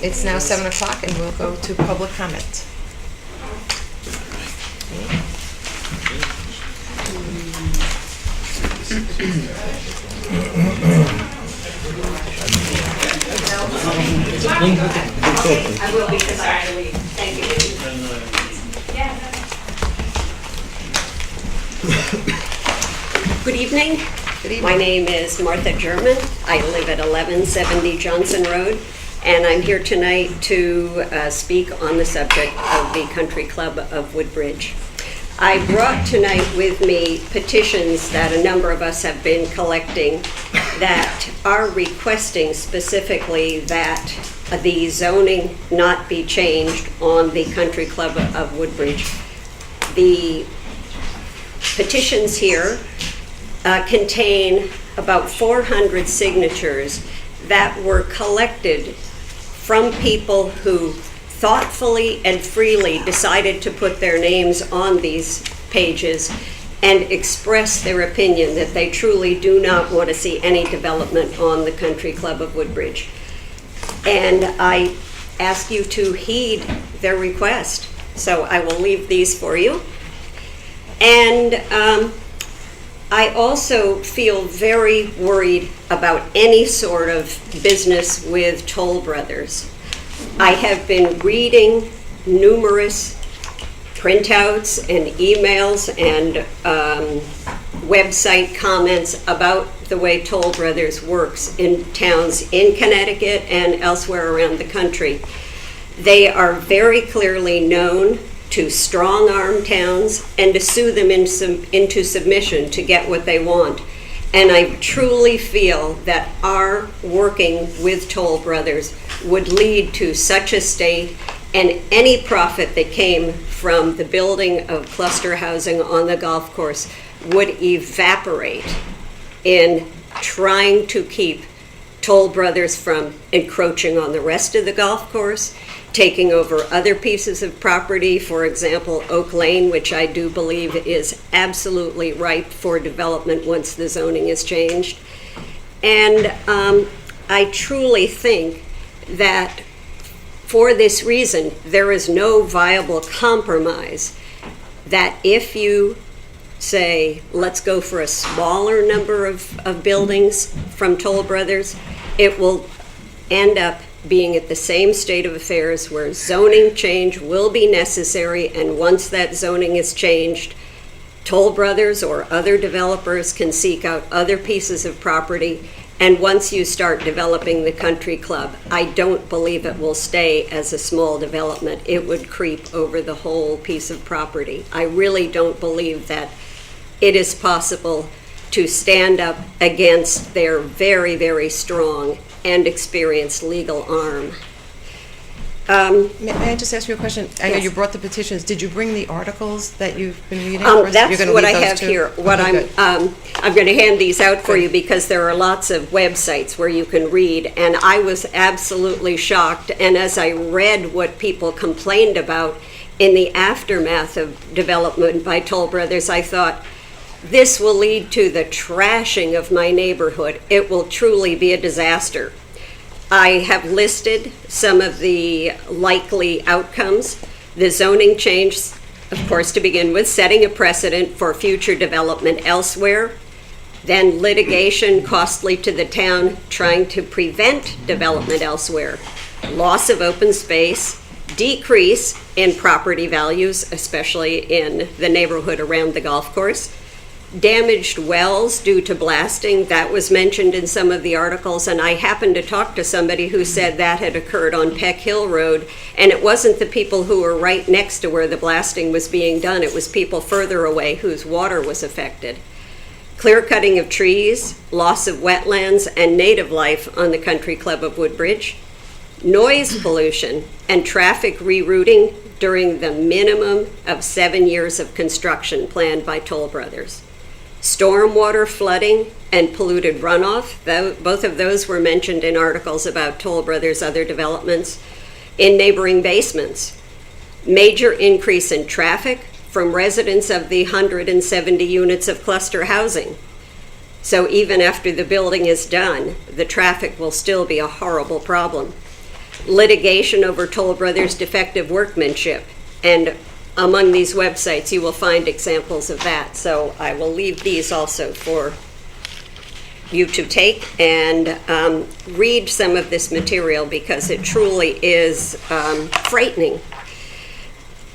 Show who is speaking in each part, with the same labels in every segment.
Speaker 1: It's now 7 o'clock and we'll go to public comment.
Speaker 2: I will because I have to leave. Thank you. Good evening.
Speaker 1: Good evening.
Speaker 2: My name is Martha German. I live at 1170 Johnson Road, and I'm here tonight to speak on the subject of the Country Club of Woodbridge. I brought tonight with me petitions that a number of us have been collecting that are requesting specifically that the zoning not be changed on the Country Club of Woodbridge. The petitions here contain about 400 signatures that were collected from people who thoughtfully and freely decided to put their names on these pages and express their opinion that they truly do not want to see any development on the Country Club of Woodbridge. And I ask you to heed their request. So I will leave these for you. And I also feel very worried about any sort of business with Toll Brothers. I have been reading numerous printouts and emails and website comments about the way Toll Brothers works in towns in Connecticut and elsewhere around the country. They are very clearly known to strong-arm towns and to sue them into submission to get what they want. And I truly feel that our working with Toll Brothers would lead to such a state, and any profit that came from the building of cluster housing on the golf course would evaporate in trying to keep Toll Brothers from encroaching on the rest of the golf course, taking over other pieces of property, for example, Oak Lane, which I do believe is absolutely ripe for development once the zoning is changed. And I truly think that for this reason, there is no viable compromise that if you say, let's go for a smaller number of buildings from Toll Brothers, it will end up being at the same state of affairs where zoning change will be necessary, and once that zoning is changed, Toll Brothers or other developers can seek out other pieces of property. And once you start developing the country club, I don't believe it will stay as a small development. It would creep over the whole piece of property. I really don't believe that it is possible to stand up against their very, very strong and experienced legal arm.
Speaker 1: May I just ask you a question? I know
Speaker 2: Yes.
Speaker 1: you brought the petitions. Did you bring the articles that you've been reading? For us? You're
Speaker 2: That's
Speaker 1: gonna
Speaker 2: what I
Speaker 1: leave those
Speaker 2: have
Speaker 1: too?
Speaker 2: here. What
Speaker 1: Okay, good.
Speaker 2: I'm going to hand these out for
Speaker 1: Good.
Speaker 2: you because there are lots of websites where you can read, and I was absolutely shocked. And as I read what people complained about in the aftermath of development by Toll Brothers, I thought, this will lead to the trashing of my neighborhood. It will truly be a disaster. I have listed some of the likely outcomes. The zoning change, of course, to begin with, setting a precedent for future development elsewhere. Then litigation costly to the town, trying to prevent development elsewhere. Loss of open space, decrease in property values, especially in the neighborhood around the golf course. Damaged wells due to blasting, that was mentioned in some of the articles, and I happened to talk to somebody who said that had occurred on Peck Hill Road, and it wasn't the people who were right next to where the blasting was being done, it was people further away whose water was affected. Clear cutting of trees, loss of wetlands and native life on the Country Club of Woodbridge, noise pollution and traffic rerouting during the minimum of 7 years of construction planned by Toll Brothers. Stormwater flooding and polluted runoff, both of those were mentioned in articles about Toll Brothers' other developments. In neighboring basements, major increase in traffic from residents of the 170 units of cluster housing. So even after the building is done, the traffic will still be a horrible problem. litigation over Toll Brothers defective workmanship. And among these websites, you will find examples of that. So I will leave these also for you to take and read some of this material, because it truly is frightening.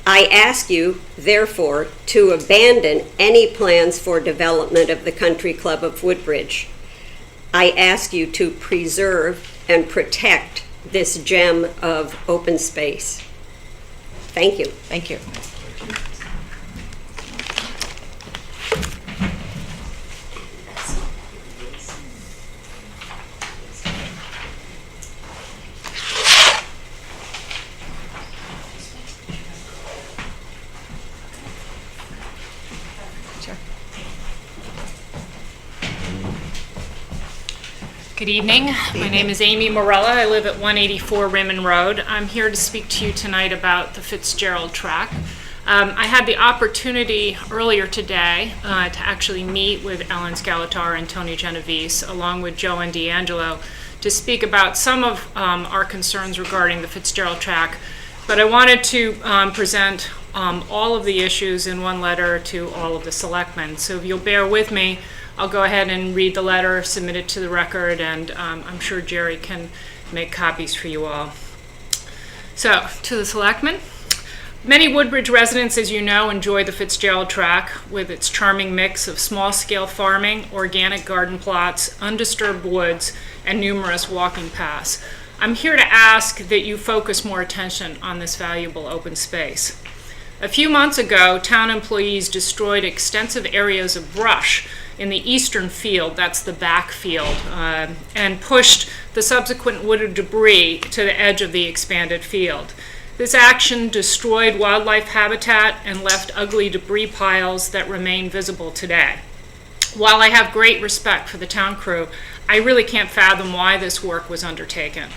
Speaker 2: I ask you, therefore, to abandon any plans for development of the Country Club of Woodbridge. I ask you to preserve and protect this gem of open space. Thank you.
Speaker 1: Thank you. Sure.
Speaker 3: Good evening. My name is Amy Morella. I live at 184 Rimmon Road. I'm here to speak to you tonight about the Fitzgerald track. I had the opportunity earlier today to actually meet with Ellen Scalatar and Tony Genovese, along with Joe and D'Angelo, to speak about some of our concerns regarding the Fitzgerald track. But I wanted to present all of the issues in one letter to all of the selectmen. So if you'll bear with me, I'll go ahead and read the letter, submit it to the record, and I'm sure Jerry can make copies for you all. So, to the selectmen. Many Woodbridge residents, as you know, enjoy the Fitzgerald track with its charming mix of small-scale farming, organic garden plots, undisturbed woods, and numerous walking paths. I'm here to ask that you focus more attention on this valuable open space. A few months ago, town employees destroyed extensive areas of brush in the eastern field, that's the back field, and pushed the subsequent wooded debris to the edge of the expanded field. This action destroyed wildlife habitat and left ugly debris piles that remain visible today. While I have great respect for the town crew, I really can't fathom why this work was undertaken.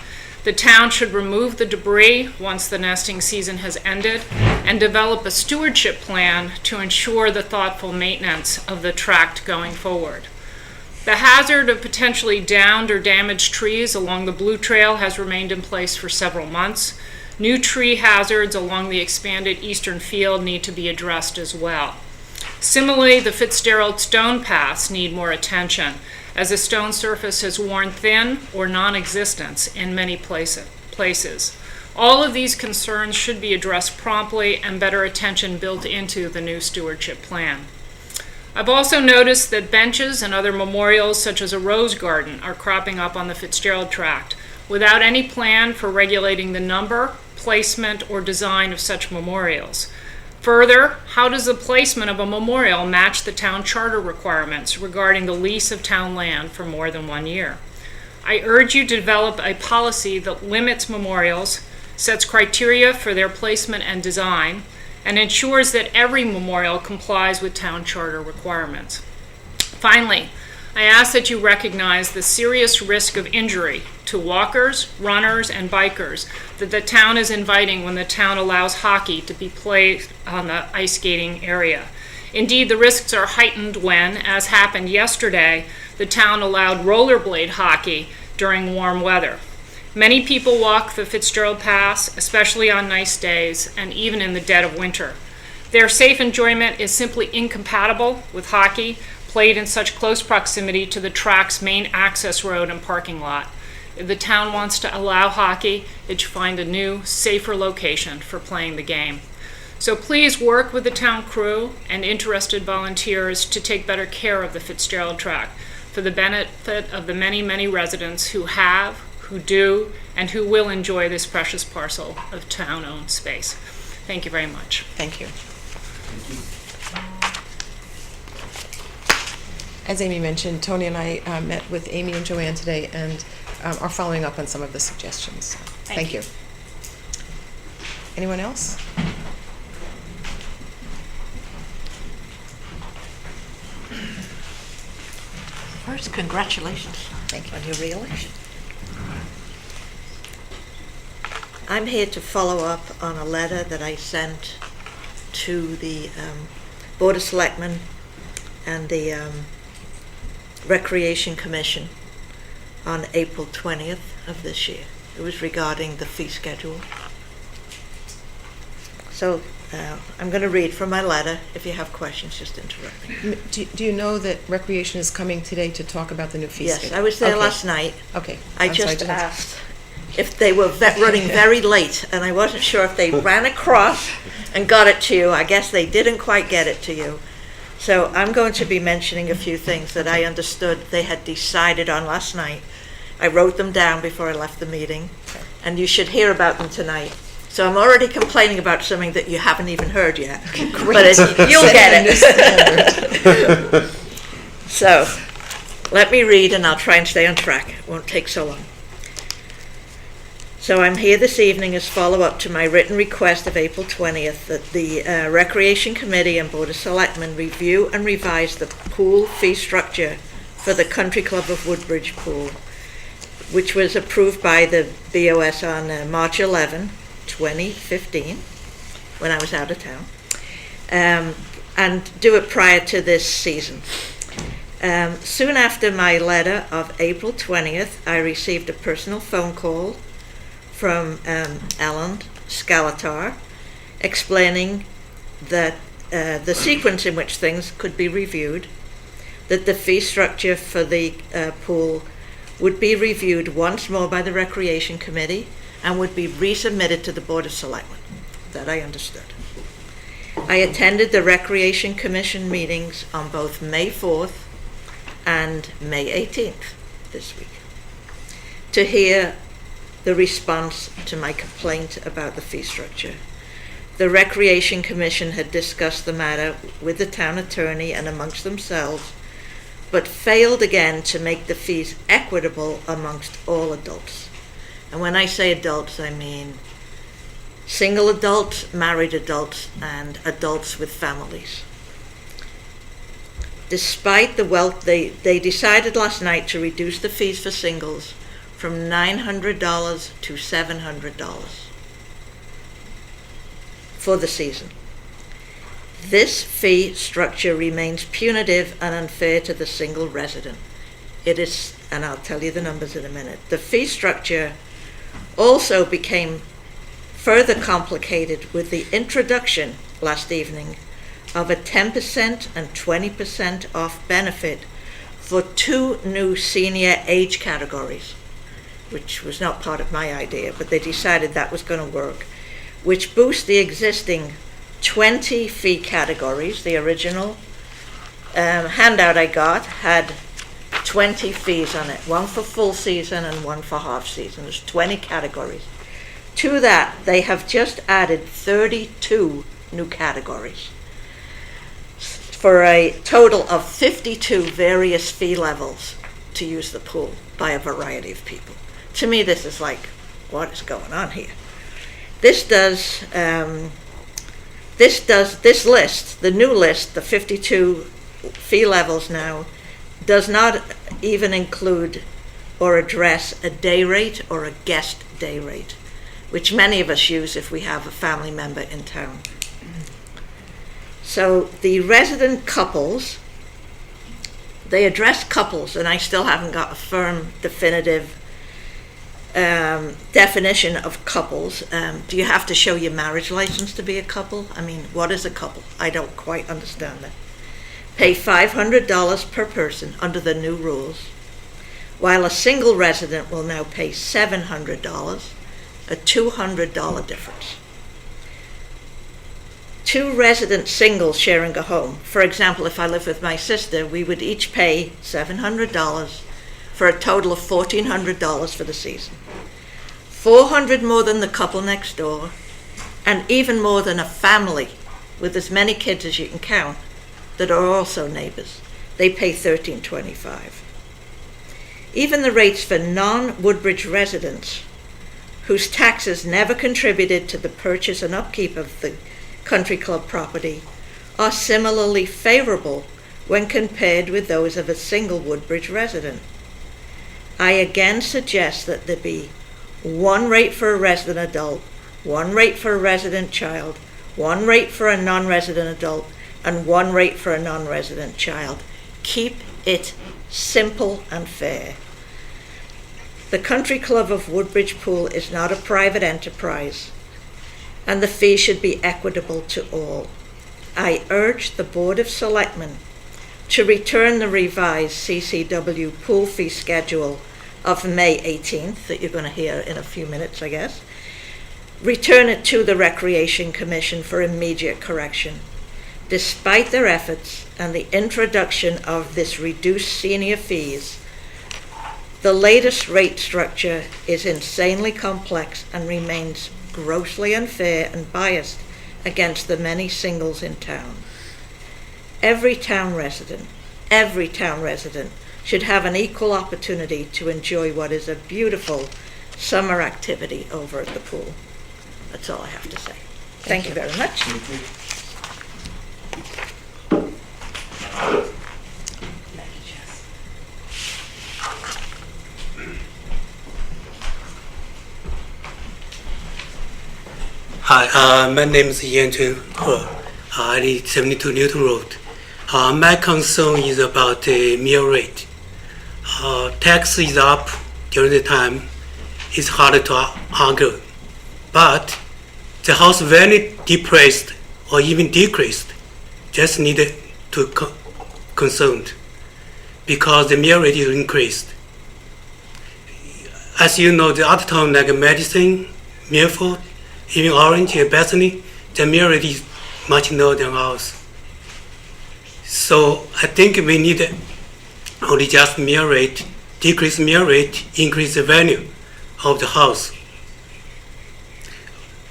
Speaker 3: The town should remove the debris once the nesting season has ended and develop a stewardship plan to ensure the thoughtful maintenance of the tract going forward. The hazard of potentially downed or damaged trees along the Blue Trail has remained in place for several months. New tree hazards along the expanded eastern field need to be addressed as well. Similarly, the Fitzgerald stone paths need more attention, as the stone surface has worn thin or non-existent in many places. All of these concerns should be addressed promptly and better attention built into the new stewardship plan. I've also noticed that benches and other memorials such as a rose garden are cropping up on the Fitzgerald tract without any plan for regulating the number, placement, or design of such memorials. Further, how does the placement of a memorial match the town charter requirements regarding the lease of town land for more than 1 year? I urge you to develop a policy that limits memorials, sets criteria for their placement and design, and ensures that every memorial complies with town charter requirements. Finally, I ask that you recognize the serious risk of injury to walkers, runners, and bikers that the town is inviting when the town allows hockey to be played on the ice skating area. Indeed, the risks are heightened when, as happened yesterday, the town allowed rollerblade hockey during warm weather. Many people walk the Fitzgerald Pass, especially on nice days and even in the dead of winter. Their safe enjoyment is simply incompatible with hockey played in such close proximity to the track's main access road and parking lot. If the town wants to allow hockey, it should find a new, safer location for playing the game. So please work with the town crew and interested volunteers to take better care of the Fitzgerald track for the benefit of the many, many residents who have, who do, and who will enjoy this precious parcel of town-owned space. Thank you very much.
Speaker 1: Thank you. As Amy mentioned, Tony and I met with Amy and Joanne today and are following up on some of the suggestions. So, thank you. Anyone else?
Speaker 4: First, congratulations
Speaker 1: Thank you.
Speaker 4: on your re-election. I'm here to follow up on a letter that I sent to the Board of Selectmen and the Recreation Commission on April 20th of this year. It was regarding the fee schedule. So I'm going to read from my letter. If you have questions, just interrupt me.
Speaker 1: Do you know that Recreation is coming today to talk about the new fee
Speaker 4: Yes,
Speaker 1: schedule?
Speaker 4: I was there
Speaker 1: Okay.
Speaker 4: last night.
Speaker 1: Okay.
Speaker 4: I
Speaker 1: I'm sorry,
Speaker 4: just
Speaker 1: didn't-
Speaker 4: asked if they were running very late, and I wasn't sure if they ran across and got it to you. I guess they didn't quite get it to you. So I'm going to be mentioning a few things that I understood they had decided on last night. I wrote them down before I left the meeting, and you should hear about them tonight. So I'm already complaining about something that you haven't even heard yet. But you'll get it. So let me read, and I'll try and stay on track. It won't take so long. So I'm here this evening as follow-up to my written request of April 20th that the Recreation Committee and Board of Selectmen review and revise the pool fee structure for the Country Club of Woodbridge Pool, which was approved by the BOS on March 11, 2015, when I was out of town, and do it prior to this season. Soon after my letter of April 20th, I received a personal phone call from Ellen Scalatar explaining that the sequence in which things could be reviewed, that the fee structure for the pool would be reviewed once more by the Recreation Committee and would be resubmitted to the Board of Selectmen. That I understood. I attended the Recreation Commission meetings on both May 4th and May 18th this week to hear the response to my complaint about the fee structure. The Recreation Commission had discussed the matter with the town attorney and amongst themselves, but failed again to make the fees equitable amongst all adults. And when I say adults, I mean single adults, married adults, and adults with families. Despite the wealth, they decided last night to reduce the fees for singles from $900 to $700 for the season. This fee structure remains punitive and unfair to the single resident. It is, and I'll tell you the numbers in a minute. The fee structure also became further complicated with the introduction last evening of a 10% and 20% off benefit for 2 new senior age categories, which was not part of my idea, but they decided that was going to work, which boosts the existing 20 fee categories. The original handout I got had 20 fees on it, one for full season and one for half season. There's 20 categories. To that, they have just added 32 new categories for a total of 52 various fee levels to use the pool by a variety of people. To me, this is like, what is going on here? This list, the new list, the 52 fee levels now, does not even include or address a day rate or a guest day rate, which many of us use if we have a family member in town. So the resident couples, they address couples, and I still haven't got a firm, definitive definition of couples. Do you have to show your marriage license to be a couple? I mean, what is a couple? I don't quite understand that. Pay $500 per person under the new rules, while a single resident will now pay $700, a $200 difference. 2 resident singles sharing a home. For example, if I live with my sister, we would each pay $700 for a total of $1,400 for the season. $400 more than the couple next door, and even more than a family with as many kids as you can count that are also neighbors. They pay $1,325. Even the rates for non-Woodbridge residents whose taxes never contributed to the purchase and upkeep of the country club property are similarly favorable when compared with those of a single Woodbridge resident. I again suggest that there be one rate for a resident adult, one rate for a resident child, one rate for a non-resident adult, and one rate for a non-resident child. Keep it simple and fair. The Country Club of Woodbridge Pool is not a private enterprise, and the fee should be equitable to all. I urge the Board of Selectmen to return the revised CCW pool fee schedule of May 18th, that you're going to hear in a few minutes, I guess. Return it to the Recreation Commission for immediate correction. Despite their efforts and the introduction of this reduced senior fees, the latest rate structure is insanely complex and remains grossly unfair and biased against the many singles in town. Every town resident should have an equal opportunity to enjoy what is a beautiful summer activity over at the pool. That's all I have to say. Thank you very much.
Speaker 5: Hi, my name is Yan Chun He. I live 72 Newton Road. My concern is about the mill rate. Tax is up during the time. It's hard to argue. But the house value depressed or even decreased just needed to concerned because the mill rate is increased. As you know, the other town like Madison, Milford, even Orange and Bethany, the mill rate is much lower than ours. So I think we need only just mill rate, decrease mill rate, increase the value of the house.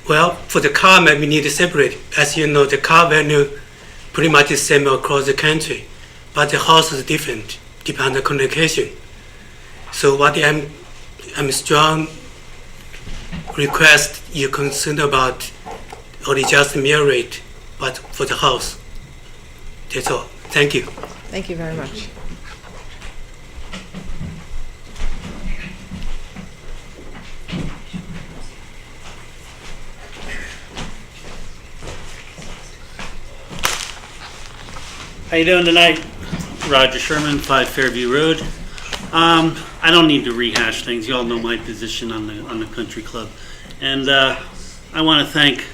Speaker 5: Well, for the car, maybe we need to separate. As you know, the car value pretty much the same across the country, but the house is different, depending on the communication. So what I'm strong request you concerned about only just mill rate, but for the house. That's all. Thank you.
Speaker 1: Thank you very much.
Speaker 6: How you doing tonight? Roger Sherman, 5 Fairview Road. I don't need to rehash things. You all know my position on the country club, and I want to thank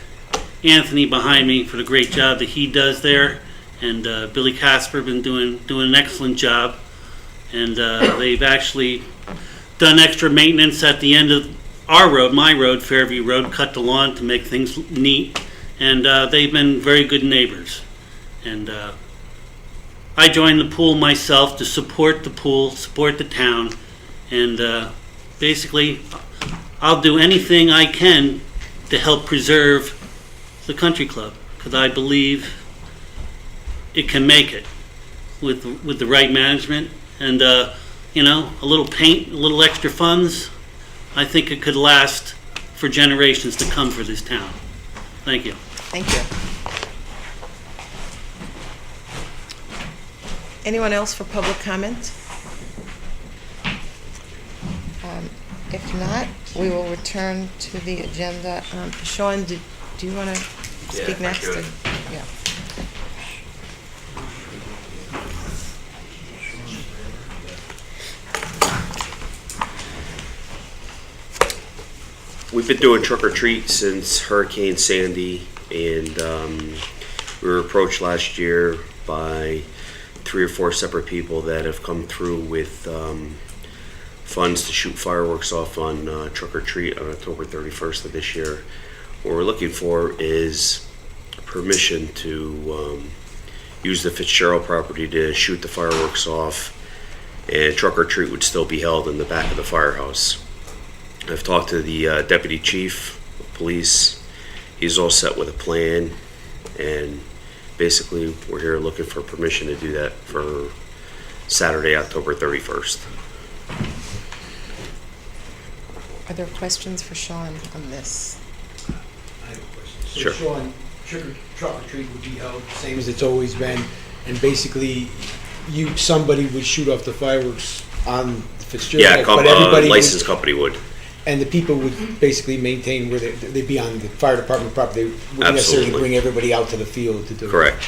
Speaker 6: Anthony behind me for the great job that he does there, and Billy Casper been doing an excellent job, and they've actually done extra maintenance at the end of our road, my road, Fairview Road, cut the lawn to make things neat, and they've been very good neighbors. And I joined the pool myself to support the pool, support the town, and basically I'll do anything I can to help preserve the country club, because I believe it can make it with the right management and a little paint, a little extra funds. I think it could last for generations to come for this town. Thank you.
Speaker 1: Thank you. Anyone else for public comment? If not, we will return to the agenda. Sean, do you want to speak next? Yeah.
Speaker 7: We've been doing trick or treat since Hurricane Sandy, and we were approached last year by 3 or 4 separate people that have come through with funds to shoot fireworks off on trick or treat on October 31st of this year. What we're looking for is permission to use the Fitzgerald property to shoot the fireworks off, and trick or treat would still be held in the back of the firehouse. I've talked to the deputy chief of police. He's all set with a plan, and basically we're here looking for permission to do that for Saturday, October 31st.
Speaker 1: Are there questions for Sean on this?
Speaker 8: I have a question. So
Speaker 7: Sure.
Speaker 8: Sean, trick or treat would be held the same as it's always been, and basically somebody would shoot off the fireworks on the Fitzgerald.
Speaker 7: Yeah,
Speaker 8: but everybody
Speaker 7: licensed company would.
Speaker 8: and the people would basically maintain where they'd be on the fire department property. They wouldn't necessarily
Speaker 7: Absolutely.
Speaker 8: bring everybody out to the field to do it.
Speaker 7: Correct.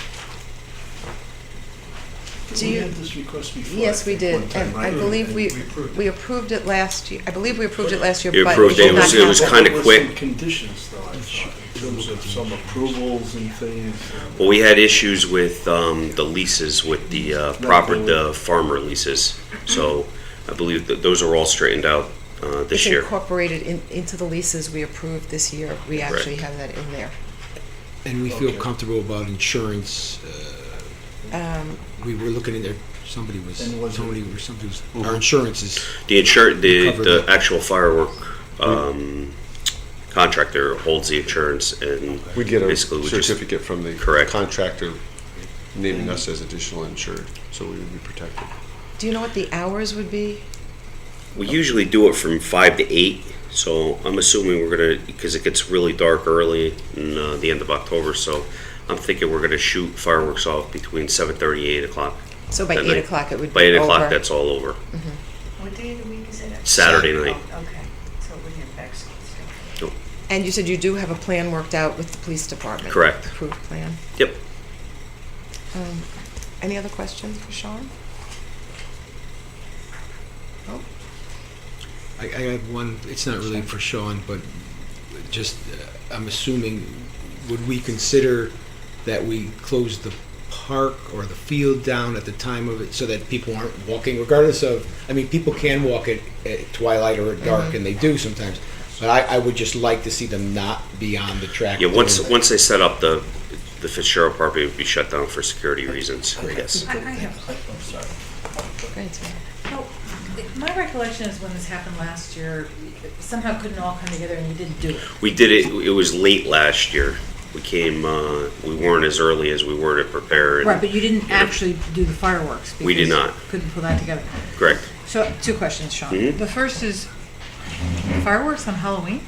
Speaker 1: Do
Speaker 9: We
Speaker 1: you-
Speaker 9: had this request before.
Speaker 1: Yes, we did,
Speaker 9: one time,
Speaker 1: and I
Speaker 9: right?
Speaker 1: believe
Speaker 9: And
Speaker 1: we
Speaker 9: approved
Speaker 1: we
Speaker 9: it.
Speaker 1: approved it last year. I believe we approved it last year,
Speaker 7: You
Speaker 1: but
Speaker 7: approved
Speaker 1: it
Speaker 7: it.
Speaker 1: did not
Speaker 7: It was
Speaker 1: happen.
Speaker 7: kinda
Speaker 9: There were
Speaker 7: quick.
Speaker 9: some conditions though, I thought, in terms of some approvals and things.
Speaker 7: Well, we had issues with the leases, with the the farmer leases. So I believe that those are all straightened out this
Speaker 1: It's
Speaker 7: year.
Speaker 1: incorporated into the leases we approved this year. We actually have that in there.
Speaker 8: And we feel
Speaker 9: Okay.
Speaker 8: comfortable about insurance. We were looking in there, somebody was,
Speaker 9: And was it-
Speaker 8: our insurance is,
Speaker 7: The
Speaker 8: Covered
Speaker 7: the
Speaker 8: it.
Speaker 7: actual firework contractor holds the insurance, and
Speaker 10: We'd get a
Speaker 7: basically we just
Speaker 10: certificate from the
Speaker 7: Correct.
Speaker 10: contractor naming us as additional insured, so we would be protected.
Speaker 1: Do you know what the hours would be?
Speaker 7: we usually do it from 5 to 8. So I'm assuming we're gonna, because it gets really dark early in the end of October. So I'm thinking we're gonna shoot fireworks off between 7:30 and 8 o'clock.
Speaker 1: So by
Speaker 7: That
Speaker 1: 8
Speaker 7: night.
Speaker 1: o'clock it would be
Speaker 7: By 8
Speaker 1: over.
Speaker 7: o'clock, that's all over.
Speaker 11: What day of the week is it?
Speaker 7: Saturday night.
Speaker 11: Oh, okay, so it wouldn't affect school.
Speaker 1: And you said you do have a plan worked out with the police department?
Speaker 7: Correct.
Speaker 1: Approved plan.
Speaker 7: Yep.
Speaker 1: Any other questions for Sean? Oh,
Speaker 8: I have one, it's not really for Sean, but just, I'm assuming, would we consider that we close the park or the field down at the time of it so that people aren't walking, regardless of, I mean, people can walk at twilight or at dark, and they do sometimes, but I would just like to see them not be on the track.
Speaker 7: Yeah,
Speaker 8: doing that.
Speaker 7: once they set up the Fitzgerald property, would be shut down for security reasons, yes.
Speaker 11: I have,
Speaker 9: I'm sorry.
Speaker 1: great. So-
Speaker 11: no, my recollection is when this happened last year, somehow couldn't all come together and you didn't do it.
Speaker 7: We did it, it was late last year. We came, we weren't as early as we were to prepare. and-
Speaker 11: Right, but you didn't actually do the fireworks.
Speaker 7: We did
Speaker 11: because
Speaker 7: not.
Speaker 11: Couldn't pull that together.
Speaker 7: Correct.
Speaker 11: So, two questions, Sean.
Speaker 7: Mhm.
Speaker 11: The first is, fireworks on Halloween?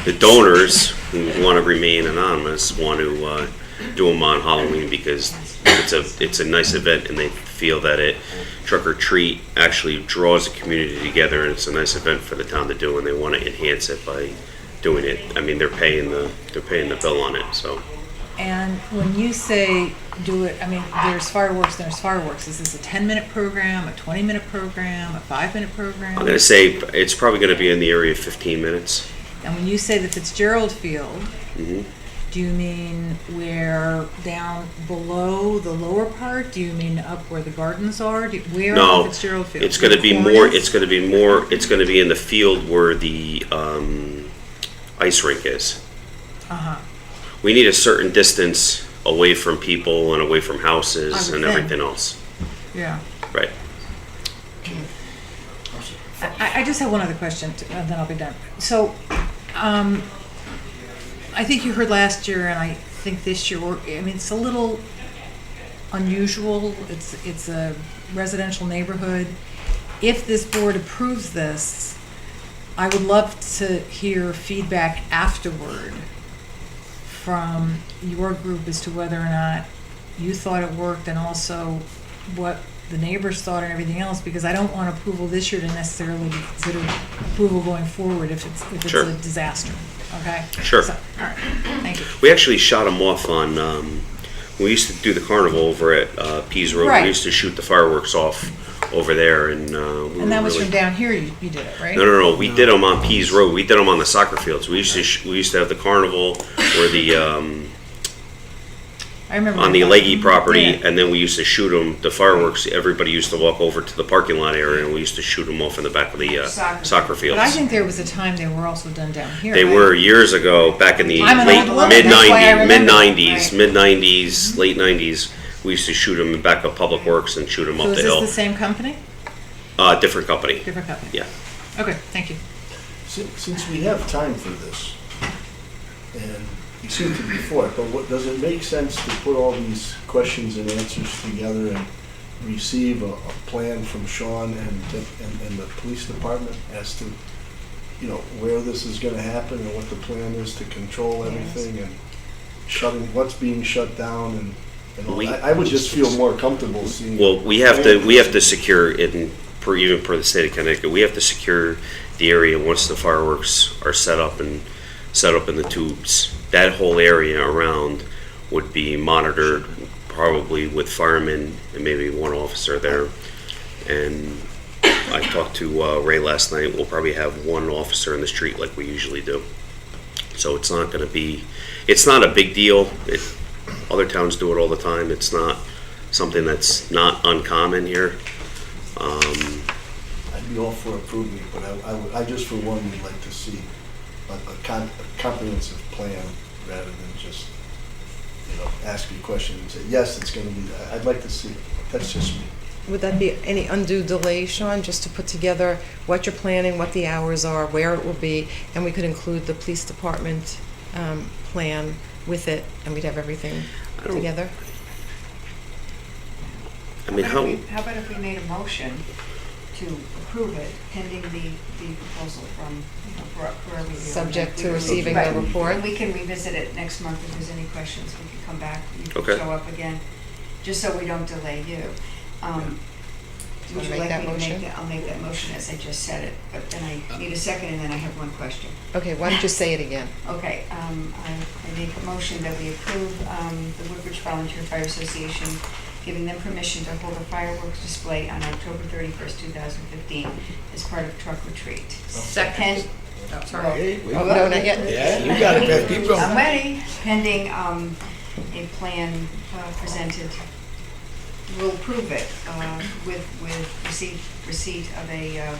Speaker 7: The donors who want to remain anonymous want to do them on Halloween because it's a nice event, and they feel that it trick or treat actually draws the community together, and it's a nice event for the town to do, and they want to enhance it by doing it. I mean, they're paying the bill on it, so.
Speaker 11: And when you say do it, I mean, there's fireworks, there's fireworks. Is this a 10-minute program, a 20-minute program, a 5-minute program?
Speaker 7: I'm going to say it's probably going to be in the area of 15 minutes.
Speaker 11: And when you say the Fitzgerald Field,
Speaker 7: Mhm.
Speaker 11: do you mean where down below the lower part? Do you mean up where the gardens are? Where on
Speaker 7: No,
Speaker 11: the Fitzgerald Field?
Speaker 7: it's going to be
Speaker 11: Where the
Speaker 7: more.
Speaker 11: corn is?
Speaker 7: It's going to be more. It's going to be in the field where the ice rink is.
Speaker 11: Uh-huh.
Speaker 7: We need a certain distance away from people and away from
Speaker 11: I
Speaker 7: houses
Speaker 11: would
Speaker 7: and
Speaker 11: think.
Speaker 7: everything else.
Speaker 11: Yeah.
Speaker 7: Right.
Speaker 11: I just have one other question, and then I'll be done. So, I think you heard last year, and I think this year, I mean, it's a little unusual. It's a residential neighborhood. If this board approves this, I would love to hear feedback afterward from your group as to whether or not you thought it worked, and also what the neighbors thought and everything else, because I don't want approval this year to necessarily be considered approval going forward if it's
Speaker 7: Sure.
Speaker 11: a disaster, okay?
Speaker 7: Sure.
Speaker 11: So, all right, thank you.
Speaker 7: We actually shot them off on. We used to do the carnival over at Pease Road.
Speaker 11: Right.
Speaker 7: We used to shoot the fireworks off over there, and we
Speaker 11: And that
Speaker 7: were
Speaker 11: was
Speaker 7: really,
Speaker 11: from down here, you did it, right?
Speaker 7: No. We did them on Pease Road. We did them on the soccer fields. We used to have the carnival or the
Speaker 11: I remember.
Speaker 7: on the Leggy property,
Speaker 11: Yeah.
Speaker 7: and then we used to shoot them. The fireworks. Everybody used to walk over to the parking lot area, and we used to shoot them off in the back of the soccer fields.
Speaker 11: But I think there was a time they were also done down here.
Speaker 7: They
Speaker 11: right?
Speaker 7: were years ago, back in the
Speaker 11: I'm an
Speaker 7: late
Speaker 11: old woman,
Speaker 7: mid
Speaker 11: that's why I remember.
Speaker 7: '90s,
Speaker 11: Right.
Speaker 7: mid '90s, late '90s. We used to shoot them in back of Public Works and shoot them
Speaker 11: So
Speaker 7: up
Speaker 11: is
Speaker 7: the
Speaker 11: this
Speaker 7: hill.
Speaker 11: the same company?
Speaker 7: Different company.
Speaker 11: Different company?
Speaker 7: Yeah.
Speaker 11: Okay, thank you.
Speaker 9: Since we have time for this, and you seem to be for it, but does it make sense to put all these questions and answers together and receive a plan from Sean and the police department as to, you know, where this is gonna happen and what the plan is to control everything and what's being shut down and all that? I would just feel more comfortable seeing.
Speaker 7: Well, we have to secure it, even per the state of Connecticut, we have to secure the area once the fireworks are set up in the tubes. That whole area around would be monitored probably with firemen and maybe one officer there. And I talked to Ray last night. We'll probably have one officer in the street like we usually do. So it's not going to be, it's not a big deal. Other towns do it all the time. It's not something that's not uncommon here.
Speaker 9: I'd be all for approving it, but I just for one would like to see a comprehensive plan rather than just, ask you a question and say, yes, it's gonna be, I'd like to see it. That's just me.
Speaker 1: Would that be any undue delay, Sean, just to put together what you're planning, what the hours are, where it will be, and we could include the police department plan with it, and we'd have everything together?
Speaker 7: I mean, how
Speaker 12: about if we made a motion to approve it pending the proposal from, for review?
Speaker 1: Subject to receiving the report?
Speaker 12: And we can revisit it next month if there's any questions. We can come back, you can
Speaker 7: Okay.
Speaker 12: show up again, just so we don't delay you. Would you
Speaker 1: make
Speaker 12: like
Speaker 1: that
Speaker 12: me to
Speaker 1: motion?
Speaker 12: make that? I'll make that motion as I just said it, but then I need a second and then I have one question.
Speaker 1: Okay, why don't you say it again?
Speaker 12: Okay, I make a motion that we approve the Woodbridge Volunteer Fire Association, giving them permission to hold a fireworks display on October 31st, 2015, as part of Truck or Treat.
Speaker 11: Second. Oh, sorry.
Speaker 1: Oh, no, not yet.
Speaker 8: Yeah, you got it, Beth, keep going.
Speaker 12: I'm ready. Pending a plan presented. We'll approve it with receipt of a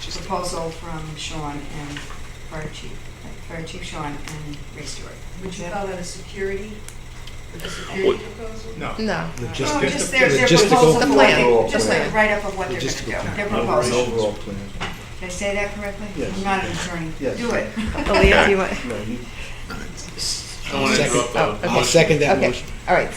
Speaker 12: proposal from Sean and Fire Chief Sean and Ray Stewart.
Speaker 13: Would you call that a security? Proposal?
Speaker 1: No.
Speaker 12: Just their
Speaker 8: Logistical
Speaker 12: proposal,
Speaker 1: The
Speaker 12: for
Speaker 1: plan.
Speaker 12: what they- just
Speaker 1: The
Speaker 12: a
Speaker 1: plan.
Speaker 12: write-up of what they're going to do, their proposal.
Speaker 9: Overall plan.
Speaker 12: Did I say that correctly?
Speaker 9: Yes.
Speaker 12: I'm not an attorney.
Speaker 9: Yes.
Speaker 12: Do it.
Speaker 1: Aaliyah, do you want?
Speaker 9: No, you,
Speaker 10: I don't want to interrupt
Speaker 1: Oh,
Speaker 10: the
Speaker 1: okay.
Speaker 8: I'll second that
Speaker 1: Okay,
Speaker 8: motion.
Speaker 1: all right.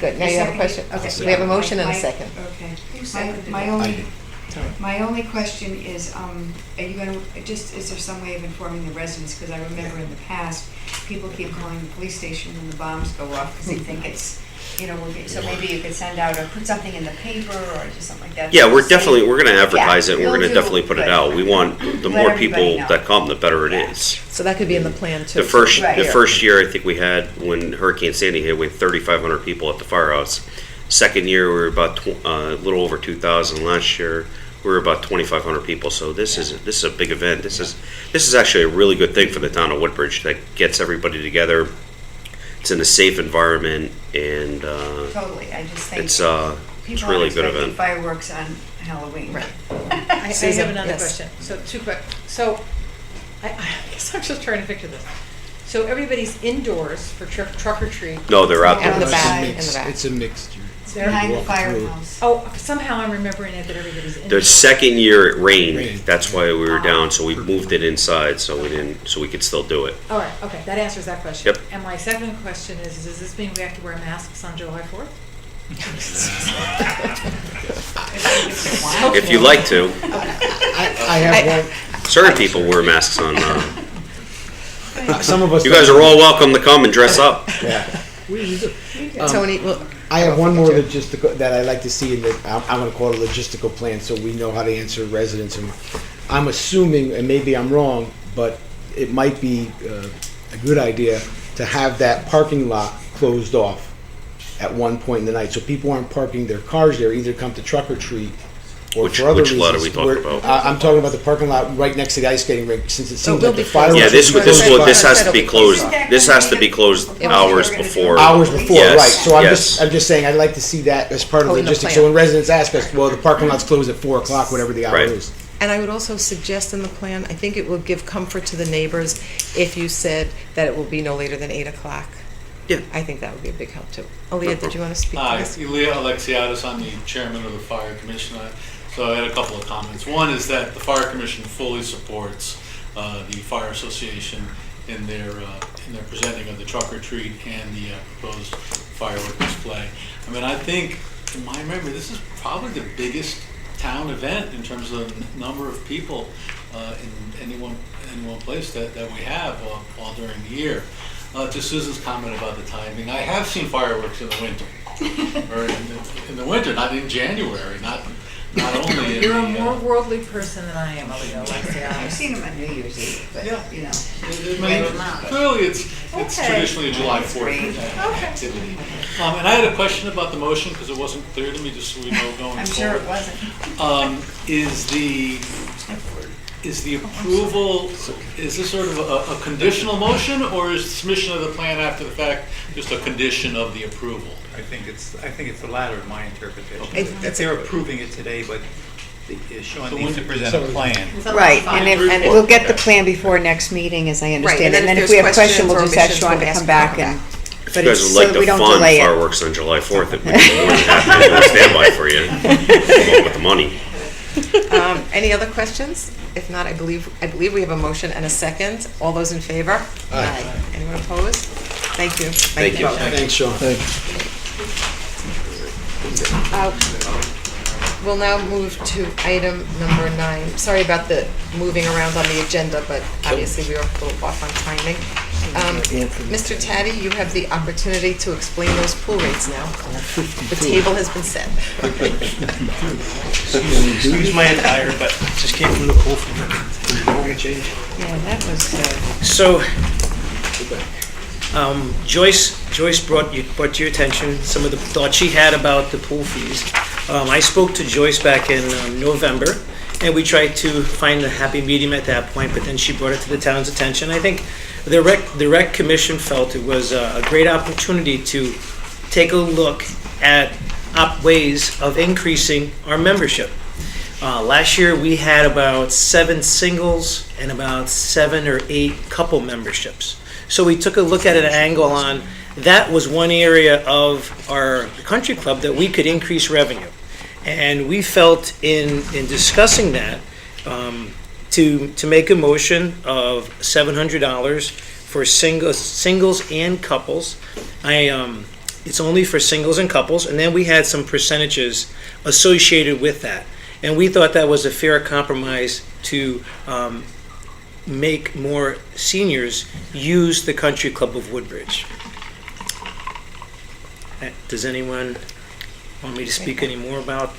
Speaker 1: Good, now you have a
Speaker 12: Second?
Speaker 1: question?
Speaker 12: Okay.
Speaker 1: We have a motion and a
Speaker 12: My-
Speaker 1: second.
Speaker 12: Okay.
Speaker 13: Who seconded
Speaker 12: My
Speaker 13: it?
Speaker 12: only,
Speaker 1: Sorry.
Speaker 12: my only question is, are you gonna, is there some way of informing the residents? Because I remember in the past, people keep calling the police station when the bombs go off because they think it's, so maybe you could send out or put something in the paper or just something like that.
Speaker 7: Yeah, we're
Speaker 12: Say-
Speaker 7: definitely, we're gonna advertise it, and we're
Speaker 12: you'll
Speaker 7: gonna
Speaker 12: do-
Speaker 7: definitely put it
Speaker 12: good.
Speaker 7: out. We want, the
Speaker 12: Let
Speaker 7: more
Speaker 12: everybody
Speaker 7: people
Speaker 12: know.
Speaker 7: that come, the better it
Speaker 12: Yeah.
Speaker 7: is.
Speaker 1: So that could be in the plan too.
Speaker 7: The first,
Speaker 12: Right.
Speaker 7: the first year, I think we had, when Hurricane Sandy hit, we had 3,500 people at the firehouse. Second year, we were about, a little over 2,000. Last year, we were about 2,500 people, so this is a big event. This is actually a really good thing for the town of Woodbridge, that gets everybody together. It's in a safe environment, and,
Speaker 12: Totally, I just think.
Speaker 7: it's
Speaker 12: People
Speaker 7: really
Speaker 12: aren't
Speaker 7: good
Speaker 12: expecting
Speaker 7: event.
Speaker 12: fireworks on Halloween.
Speaker 1: Right.
Speaker 11: I
Speaker 1: Susan,
Speaker 11: have another
Speaker 1: yes.
Speaker 11: question. So, two quick. So, I guess I'm just trying to picture this. So everybody's indoors for truck or treat.
Speaker 7: No, they're out
Speaker 1: And
Speaker 7: there.
Speaker 1: the back,
Speaker 8: It's a
Speaker 1: in the back.
Speaker 8: It's a mixture.
Speaker 12: It's behind the
Speaker 8: Walk through.
Speaker 12: firehouse.
Speaker 11: Oh, somehow I'm remembering it that everybody's indoors.
Speaker 7: The second year it rained,
Speaker 8: Rained.
Speaker 7: that's why we were down, so we moved it inside, so we could still do it.
Speaker 11: All right, okay, that answers that question.
Speaker 7: Yep.
Speaker 11: And my second question is, does this mean we have to wear masks on July 4th?
Speaker 7: If you like to,
Speaker 8: I have
Speaker 7: certain people wear masks on,
Speaker 8: some of us.
Speaker 7: you guys are all welcome to come and dress up.
Speaker 8: Yeah.
Speaker 1: Tony, well,
Speaker 8: I have one more logistical that I'd like to see in the, I'm gonna call it a logistical plan, so we know how to answer residents. And I'm assuming, and maybe I'm wrong, but it might be a good idea to have that parking lot closed off at one point in the night, so people aren't parking their cars there, either come to truck or treat, or
Speaker 7: Which-
Speaker 8: for other
Speaker 7: which
Speaker 8: reasons.
Speaker 7: lot are we talking
Speaker 8: Where-
Speaker 7: about?
Speaker 8: I'm talking about the parking lot right next to the ice skating rink, since it seems
Speaker 1: we'll
Speaker 8: like the
Speaker 1: be closed.
Speaker 8: fireworks.
Speaker 7: Yeah, this
Speaker 8: will be closed
Speaker 7: this
Speaker 8: by
Speaker 7: has to be closed, this has to be closed hours before.
Speaker 8: hours before,
Speaker 7: Yes,
Speaker 8: right, so
Speaker 7: yes.
Speaker 8: I'm just saying, I'd like to see that as part of
Speaker 1: Oh,
Speaker 8: the
Speaker 1: in the
Speaker 8: logistics,
Speaker 1: plan.
Speaker 8: so when residents ask us, well, the parking lot's closed at 4 o'clock, whatever the hour
Speaker 7: Right.
Speaker 8: is.
Speaker 1: and I would also suggest in the plan, I think it will give comfort to the neighbors if you said that it will be no later than 8 o'clock.
Speaker 7: Yeah.
Speaker 1: I think that would be a big help too. Aaliyah, did you want to speak to
Speaker 14: Hi,
Speaker 1: this?
Speaker 14: Elia Alexiadis, I'm the chairman of the Fire Commission. So I had a couple of comments. One is that the Fire Commission fully supports the Fire Association in their presenting of the truck or treat and the proposed firework display. I mean, I think, from my memory, this is probably the biggest town event in terms of number of people in any one place that we have all during the year. To Susan's comment about the timing, I have seen fireworks in the winter, or in the winter, not in January. not only in
Speaker 11: You're a
Speaker 14: the,
Speaker 11: more worldly person than I am, Leo, let's be
Speaker 12: I've
Speaker 11: honest.
Speaker 12: seen them on New Year's Eve, but,
Speaker 14: Yeah.
Speaker 12: you know.
Speaker 14: I mean, clearly, it's
Speaker 11: Okay.
Speaker 14: traditionally a July 4th
Speaker 12: Strange.
Speaker 14: activity. And I had a question about the motion, because it wasn't clear to me, just so we know going forward.
Speaker 12: I'm sure it wasn't.
Speaker 14: Is the approval, is this sort of a conditional motion, or is submission of the plan after the fact just a condition of the approval?
Speaker 15: I think it's the latter, in my interpretation.
Speaker 14: Okay.
Speaker 15: If they're approving it today, but Sean
Speaker 14: So
Speaker 15: needs to
Speaker 14: when-
Speaker 15: present a plan.
Speaker 12: Right, and we'll get the plan before next meeting, as I understand it.
Speaker 1: and then
Speaker 12: And then
Speaker 1: if
Speaker 12: if we have
Speaker 1: there's
Speaker 12: questions, we'll
Speaker 1: questions
Speaker 12: just
Speaker 1: or
Speaker 12: ask
Speaker 1: omissions,
Speaker 12: Sean
Speaker 1: we'll
Speaker 12: to
Speaker 1: ask
Speaker 12: come
Speaker 1: him
Speaker 12: back
Speaker 1: to come
Speaker 12: and,
Speaker 7: If
Speaker 12: but
Speaker 7: you guys
Speaker 12: it's
Speaker 7: would
Speaker 12: so
Speaker 7: like
Speaker 12: that
Speaker 7: the
Speaker 12: we don't
Speaker 7: fun
Speaker 12: delay it.
Speaker 7: fireworks on July 4th, it would be more than happy to do a standby for you. Along with the money.
Speaker 1: Any other questions? If not, I believe we have a motion and a second. All those in favor?
Speaker 8: Aye.
Speaker 1: Anyone opposed? Thank you.
Speaker 7: Thank you.
Speaker 1: both.
Speaker 8: Thanks, Sean.
Speaker 1: We'll now move to item number 9. Sorry about the moving around on the agenda, but obviously we were a little off on timing. Mr. Taddy, you have the opportunity to explain those pool rates now. The table has been set.
Speaker 16: Excuse my attire, but just came from the pool for a change.
Speaker 12: Yeah, that was,
Speaker 16: So, Joyce brought to your attention some of the thoughts she had about the pool fees. I spoke to Joyce back in November, and we tried to find a happy medium at that point, but then she brought it to the town's attention. I think the rec commission felt it was a great opportunity to take a look at ways of increasing our membership. Last year, we had about 7 singles and about 7 or 8 couple memberships. So we took a look at an angle on, that was one area of our country club that we could increase revenue. And we felt in discussing that, to make a motion of $700 for singles and couples. It's only for singles and couples, and then we had some percentages associated with that. And we thought that was a fair compromise to make more seniors use the Country Club of Woodbridge. Does anyone want me to speak any more about?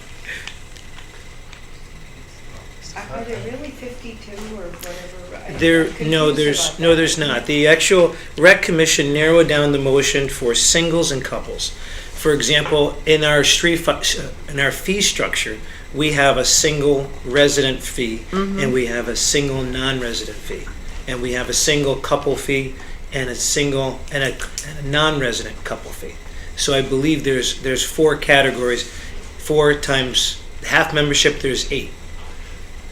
Speaker 12: are there really 52 or whatever?
Speaker 16: There's not. The actual rec commission narrowed down the motion for singles and couples. For example, in our fee structure, we have a single resident fee, and we have a single non-resident fee, and we have a single couple fee, and a non-resident couple fee. So I believe there's 4 categories. 4 times half membership, there's 8.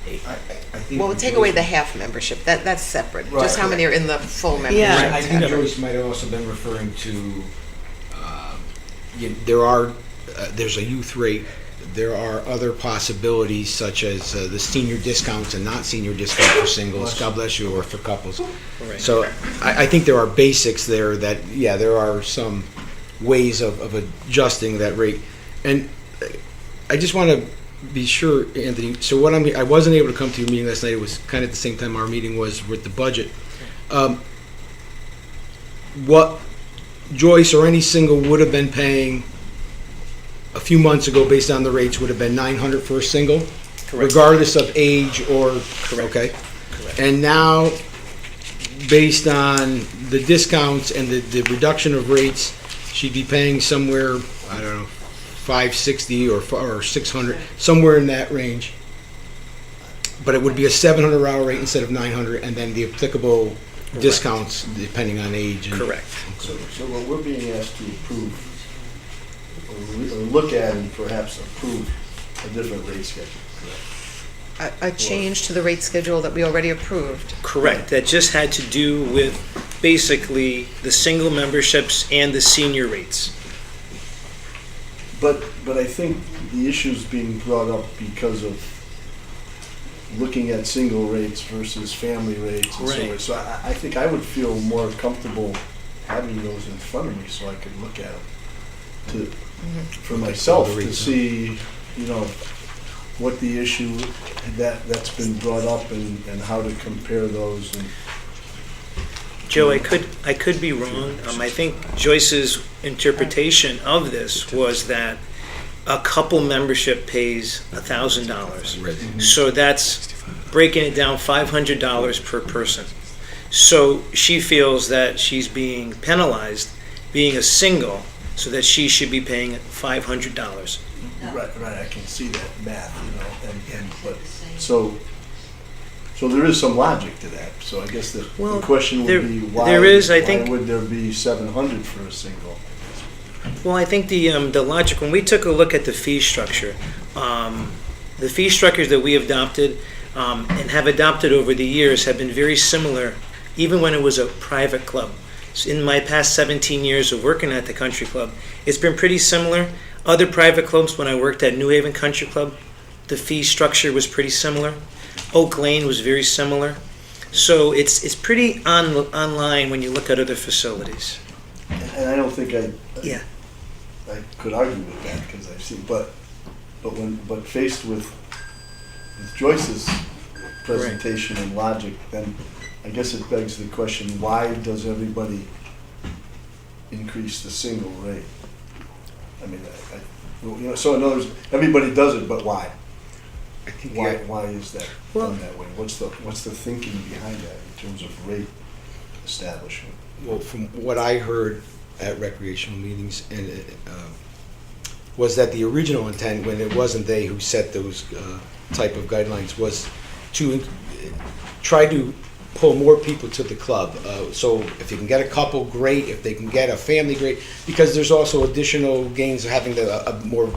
Speaker 8: I think
Speaker 1: Well, we'll take away the half membership. That's separate.
Speaker 8: Right.
Speaker 1: Just how many are in the full membership.
Speaker 12: Yeah.
Speaker 8: I think Joyce might have also been referring to, there's a youth rate, there are other possibilities such as the senior discounts and not senior discount for singles, God bless you, or for couples.
Speaker 16: Right.
Speaker 8: So I think there are basics there that, there are some ways of adjusting that rate. And I just want to be sure, Anthony, so I wasn't able to come to your meeting last night. It was kind of at the same time our meeting was with the budget. What Joyce or any single would have been paying a few months ago based on the rates would have been $900 for a single,
Speaker 16: Correct.
Speaker 8: regardless of age or,
Speaker 16: Correct.
Speaker 8: okay?
Speaker 16: Correct.
Speaker 8: And now, based on the discounts and the reduction of rates, she'd be paying somewhere, I don't know, $560 or $600, somewhere in that range. But it would be a $700 rate instead of $900, and then the applicable discounts depending on age. And
Speaker 16: Correct.
Speaker 9: So what we're being asked to approve, or look at and perhaps approve a different rate schedule.
Speaker 1: A change to the rate schedule that we already approved.
Speaker 16: Correct. That just had to do with basically the single memberships and the senior rates.
Speaker 9: But I think the issue's being brought up because of looking at single rates versus family rates and so
Speaker 16: Right.
Speaker 9: on. So I think I would feel more comfortable having those in front of me so I could look at them for myself to see, what the issue that's been brought up and how to compare those. And
Speaker 16: Joe, I could be wrong. I think Joyce's interpretation of this was that a couple membership pays $1,000. So that's breaking it down $500 per person. So she feels that she's being penalized being a single, so that she should be paying $500.
Speaker 9: Right, I can see that math, but, so there is some logic to that. So I guess the question would be, why would there be 700 for a single?
Speaker 16: Well, I think the logic, when we took a look at the fee structure, the fee structures that we have adopted and have adopted over the years have been very similar, even when it was a private club. So in my past 17 years of working at the country club, it's been pretty similar. Other private clubs, when I worked at New Haven Country Club, the fee structure was pretty similar. Oak Lane was very similar. So it's pretty online when you look at other facilities.
Speaker 9: And I don't think I
Speaker 16: I
Speaker 9: could argue with that, because I've seen, but faced with Joyce's presentation and logic, then I guess it begs the question: why does everybody increase the single rate? I mean, so in other words, everybody does it, but why? Why is that done that way? What's the thinking behind that in terms of rate establishment?
Speaker 8: Well, from what I heard at recreational meetings, and was that the original intent, when it wasn't they who set those type of guidelines, was to try to pull more people to the club. So if you can get a couple, great. If they can get a family, great. Because there's also additional gains of having a more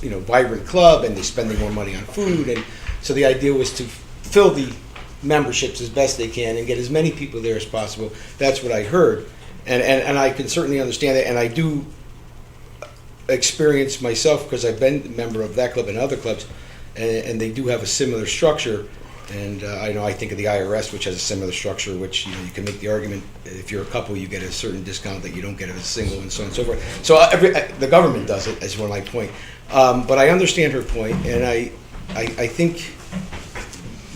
Speaker 8: vibrant club, and they're spending more money on food. And so the idea was to fill the memberships as best they can and get as many people there as possible. That's what I heard. And I can certainly understand that, and I do experience myself, because I've been a member of that club and other clubs, and they do have a similar structure. And I think of the IRS, which has a similar structure, which you can make the argument, if you're a couple, you get a certain discount that you don't get as a single, and so on and so forth. So the government does it, as one my point. But I understand her point, and I think,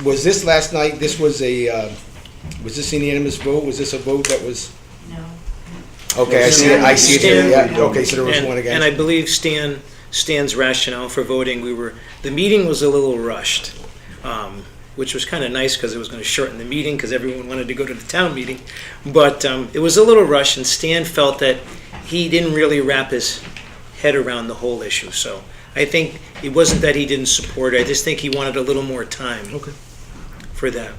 Speaker 8: was this last night? This was was this a unanimous vote? Was this a vote that was?
Speaker 12: No.
Speaker 8: Okay, I see it. I see it here. Yeah. Okay, so there was one against.
Speaker 16: And I believe Stan's rationale for voting, the meeting was a little rushed, which was kind of nice, because it was going to shorten the meeting, because everyone wanted to go to the town meeting. But it was a little rushed, and Stan felt that he didn't really wrap his head around the whole issue. So I think it wasn't that he didn't support it. I just think he wanted a little more time for that.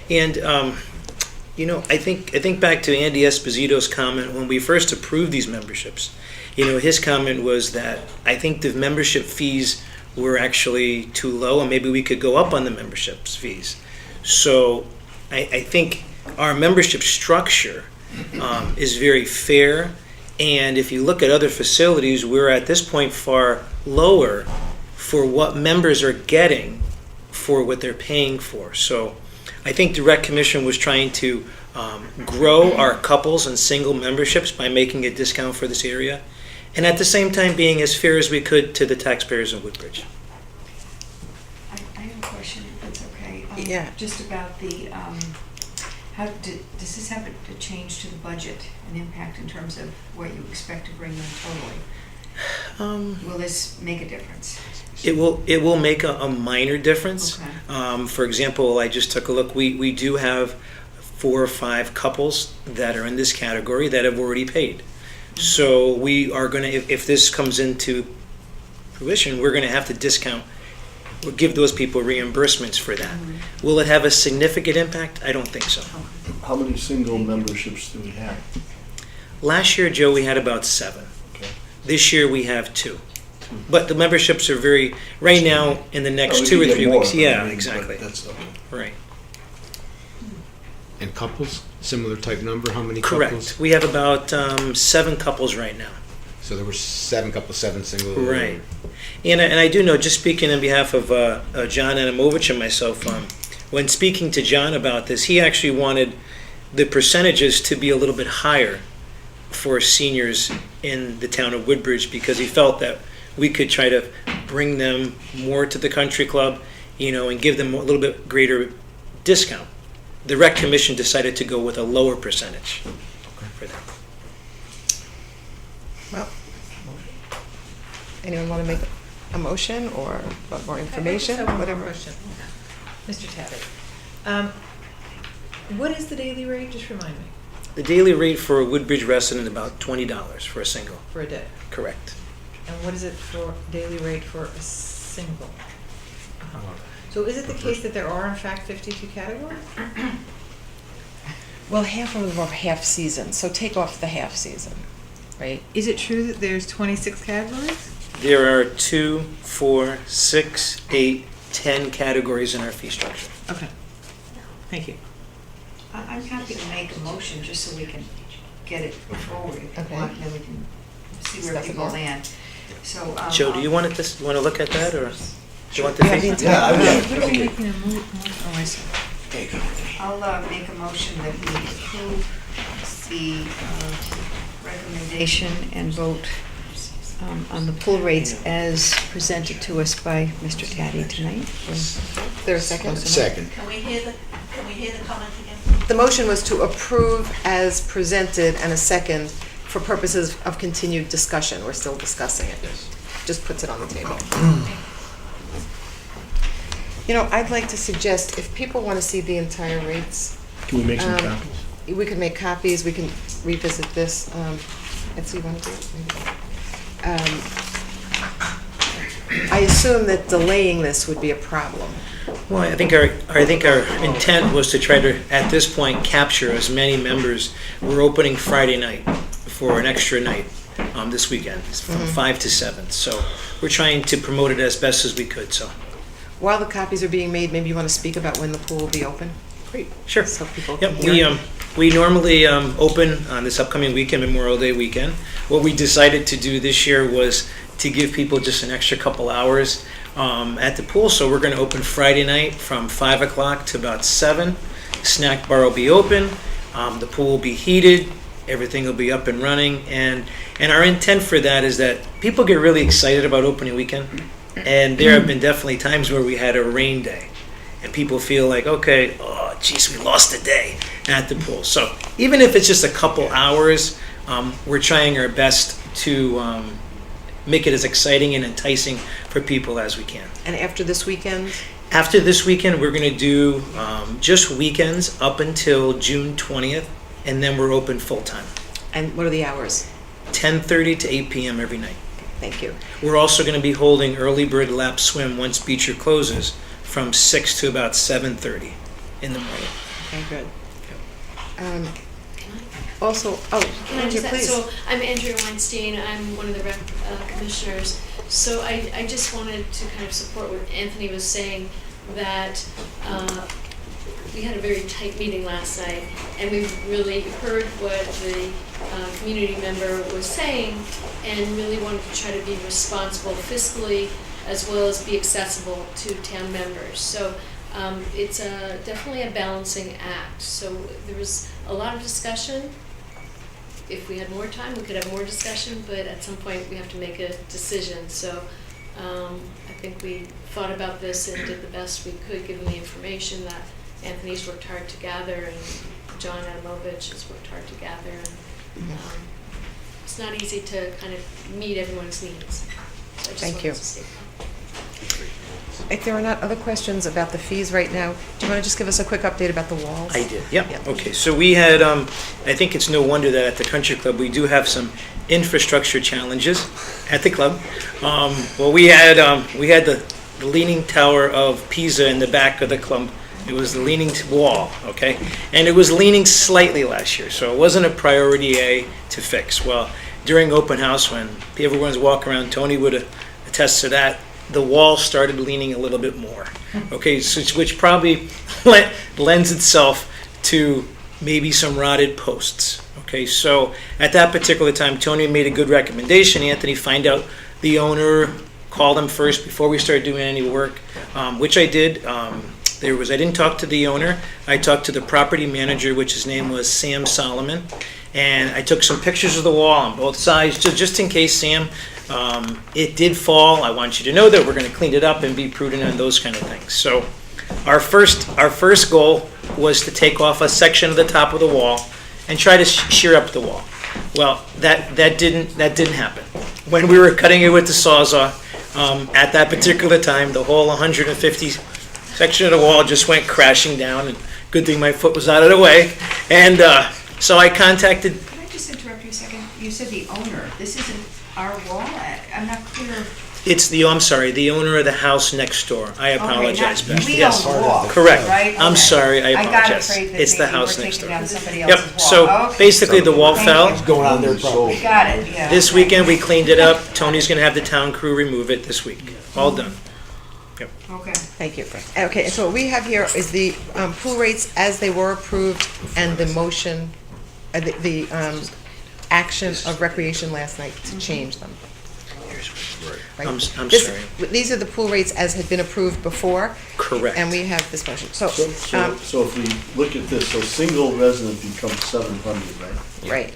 Speaker 16: And I think back to Andy Esposito's comment when we first approved these memberships. His comment was that I think the membership fees were actually too low, and maybe we could go up on the memberships fees. So I think our membership structure is very fair, and if you look at other facilities, we're at this point far lower for what members are getting for what they're paying for. So I think the Rec Commission was trying to grow our couples and single memberships by making a discount for this area, and at the same time being as fair as we could to the taxpayers of Woodbridge.
Speaker 12: I have a question, if that's okay.
Speaker 1: Yeah.
Speaker 12: Just about the, does this have a change to the budget, an impact in terms of what you expect to bring in totally? Will this make a difference?
Speaker 16: It will make a minor difference.
Speaker 12: Okay.
Speaker 16: For example, I just took a look. We do have 4 or 5 couples that are in this category that have already paid. So we are going to, if this comes into fruition, we're going to have to discount or give those people reimbursements for that. Mm-hmm. Will it have a significant impact? I don't think so.
Speaker 9: How many single memberships do we have?
Speaker 16: Last year, Joe, we had about 7.
Speaker 9: Okay.
Speaker 16: This year we have 2. But the memberships are right now in the next 2 or 3 weeks. Yeah, exactly.
Speaker 9: That's okay.
Speaker 16: Right.
Speaker 8: And couples, similar type number. How many
Speaker 16: Correct.
Speaker 8: couples?
Speaker 16: We have about 7 couples right now.
Speaker 8: So there were 7 couples, 7 single.
Speaker 16: Right. And I do know, just speaking on behalf of John Adamovich and myself, when speaking to John about this, he actually wanted the percentages to be a little bit higher for seniors in the town of Woodbridge, because he felt that we could try to bring them more to the country club, and give them a little bit greater discount. The Rec Commission decided to go with a lower percentage for that.
Speaker 1: Well, anyone want to make a motion or more information,
Speaker 11: I just have one more
Speaker 1: whatever.
Speaker 11: question. Mr. Taddy, what is the daily rate? Just remind me,
Speaker 16: The daily rate for a Woodbridge resident is about $20 for a single.
Speaker 11: for a day.
Speaker 16: Correct.
Speaker 11: And what is it for daily rate for a single? So is it the case that there are in fact 52 categories?
Speaker 1: Well, half of them are half season, so take off the half season, right?
Speaker 11: Is it true that there's 26 categories?
Speaker 16: There are 2, 4, 6, 8, 10 categories in our fee structure.
Speaker 11: Okay. Thank you.
Speaker 12: I'm happy to make a motion just so we can get it forward if you
Speaker 1: Okay.
Speaker 12: want, then we can see where
Speaker 1: Stuff it
Speaker 12: people
Speaker 1: more.
Speaker 12: land. So,
Speaker 16: Joe, do you want to look at that, or do you want the
Speaker 1: Yeah,
Speaker 16: fee?
Speaker 1: the entire-
Speaker 11: What are we making a move? Oh, I see.
Speaker 12: I'll make a motion that we approve the recommendation and vote on the pool rates as presented to us by Mr. Taddy tonight.
Speaker 1: Is there a second?
Speaker 9: Second.
Speaker 13: Can we hear the comment again?
Speaker 1: The motion was to approve as presented and a second for purposes of continued discussion. We're still discussing it. Just puts it on the table. You know, I'd like to suggest, if people want to see the entire rates,
Speaker 9: Can we make some
Speaker 1: Um,
Speaker 9: copies?
Speaker 1: we could make copies, we can revisit this. Betsy, you want to do it? Maybe. I assume that delaying this would be a problem.
Speaker 16: Well, I think our intent was to try to, at this point, capture as many members. We're opening Friday night for an extra night this weekend. It's from 5 to 7. So we're trying to promote it as best as we could. So
Speaker 1: While the copies are being made, maybe you want to speak about when the pool will be open?
Speaker 16: great, sure.
Speaker 1: So people can
Speaker 16: Yep,
Speaker 1: hear.
Speaker 16: we normally open on this upcoming weekend, Memorial Day weekend. What we decided to do this year was to give people just an extra couple hours at the pool. So we're going to open Friday night from 5 o'clock to about 7. Snack bar will be open. The pool will be heated. Everything will be up and running. And our intent for that is that people get really excited about opening weekend. And there have been definitely times where we had a rain day. And people feel like, okay, oh, geez, we lost a day at the pool. So even if it's just a couple hours, we're trying our best to make it as exciting and enticing for people as we can.
Speaker 1: And after this weekend?
Speaker 16: After this weekend, we're going to do just weekends up until June 20th, and then we're open full-time.
Speaker 1: And what are the hours?
Speaker 16: 10:30 to 8 p.m. every night.
Speaker 1: Thank you.
Speaker 16: We're also going to be holding early bird lap swim once Beecher closes from 6 to about 7:30 in the morning.
Speaker 1: Okay, good. Also,
Speaker 17: Can I
Speaker 1: Andrea,
Speaker 17: just add,
Speaker 1: please.
Speaker 17: so I'm Andrea Weinstein, I'm one of the rec commissioners. So I just wanted to kind of support what Anthony was saying, that we had a very tight meeting last night, and we really heard what the community member was saying, and really wanted to try to be responsible fiscally as well as be accessible to town members. So it's definitely a balancing act. So there was a lot of discussion. If we had more time, we could have more discussion, but at some point we have to make a decision. So I think we thought about this and did the best we could given the information that Anthony's worked hard to gather and John Adamovich has worked hard to gather. And it's not easy to kind of meet everyone's needs. So I just
Speaker 1: Thank
Speaker 17: wanted
Speaker 1: you.
Speaker 17: to state that.
Speaker 1: If there are not other questions about the fees right now, do you want to just give us a quick update about the walls?
Speaker 16: I did, yep. Okay, so we had, I think it's no wonder that at the country club, we do have some infrastructure challenges at the club. Well, we had the leaning tower of Pisa in the back of the club. It was the leaning wall, okay? And it was leaning slightly last year, so it wasn't a priority A to fix. Well, during open house, when everyone's walking around, Tony would attest to that, the wall started leaning a little bit more, okay? So, which probably lends itself to maybe some rotted posts, okay? So at that particular time, Tony made a good recommendation. Anthony, find out the owner, call them first before we start doing any work, which I did. I didn't talk to the owner. I talked to the property manager, which his name was Sam Solomon, and I took some pictures of the wall on both sides, just in case, Sam, it did fall. I want you to know that we're going to clean it up and be prudent on those kind of things. So our first goal was to take off a section of the top of the wall and try to shear up the wall. Well, that didn't happen. When we were cutting it with the Sawzall, At that particular time, the whole 150 section of the wall just went crashing down, and good thing my foot was out of the way. And so I contacted,
Speaker 12: Can I just interrupt you a second? You said the owner. This isn't our wall? I'm not clear.
Speaker 16: I'm sorry, the owner of the house next door. I apologize,
Speaker 12: Okay,
Speaker 16: Beth.
Speaker 12: we
Speaker 16: Yes.
Speaker 12: own the wall,
Speaker 16: Correct.
Speaker 12: right?
Speaker 16: I'm
Speaker 12: Okay.
Speaker 16: sorry, I
Speaker 12: got
Speaker 16: apologize.
Speaker 12: afraid that
Speaker 16: It's the
Speaker 12: maybe
Speaker 16: house
Speaker 12: we're
Speaker 16: next
Speaker 12: taking
Speaker 16: door.
Speaker 12: down somebody
Speaker 16: Yep,
Speaker 12: else's wall.
Speaker 16: so
Speaker 12: Okay.
Speaker 16: basically the wall
Speaker 12: Thank
Speaker 16: fell.
Speaker 12: you.
Speaker 8: Going on their property.
Speaker 12: Got it, yeah.
Speaker 16: This weekend, we cleaned it up. Tony's gonna have the town crew remove it this week. All done.
Speaker 12: Okay.
Speaker 1: Thank you. Okay, and so what we have here is the pool rates as they were approved and the motion, the action of recreation last night to change them. Right.
Speaker 16: I'm
Speaker 1: This-
Speaker 16: sorry.
Speaker 1: These are the pool rates as had been approved before.
Speaker 16: Correct.
Speaker 1: And we have this motion. So,
Speaker 9: So if we look at this, so single resident becomes 700, right?
Speaker 1: right.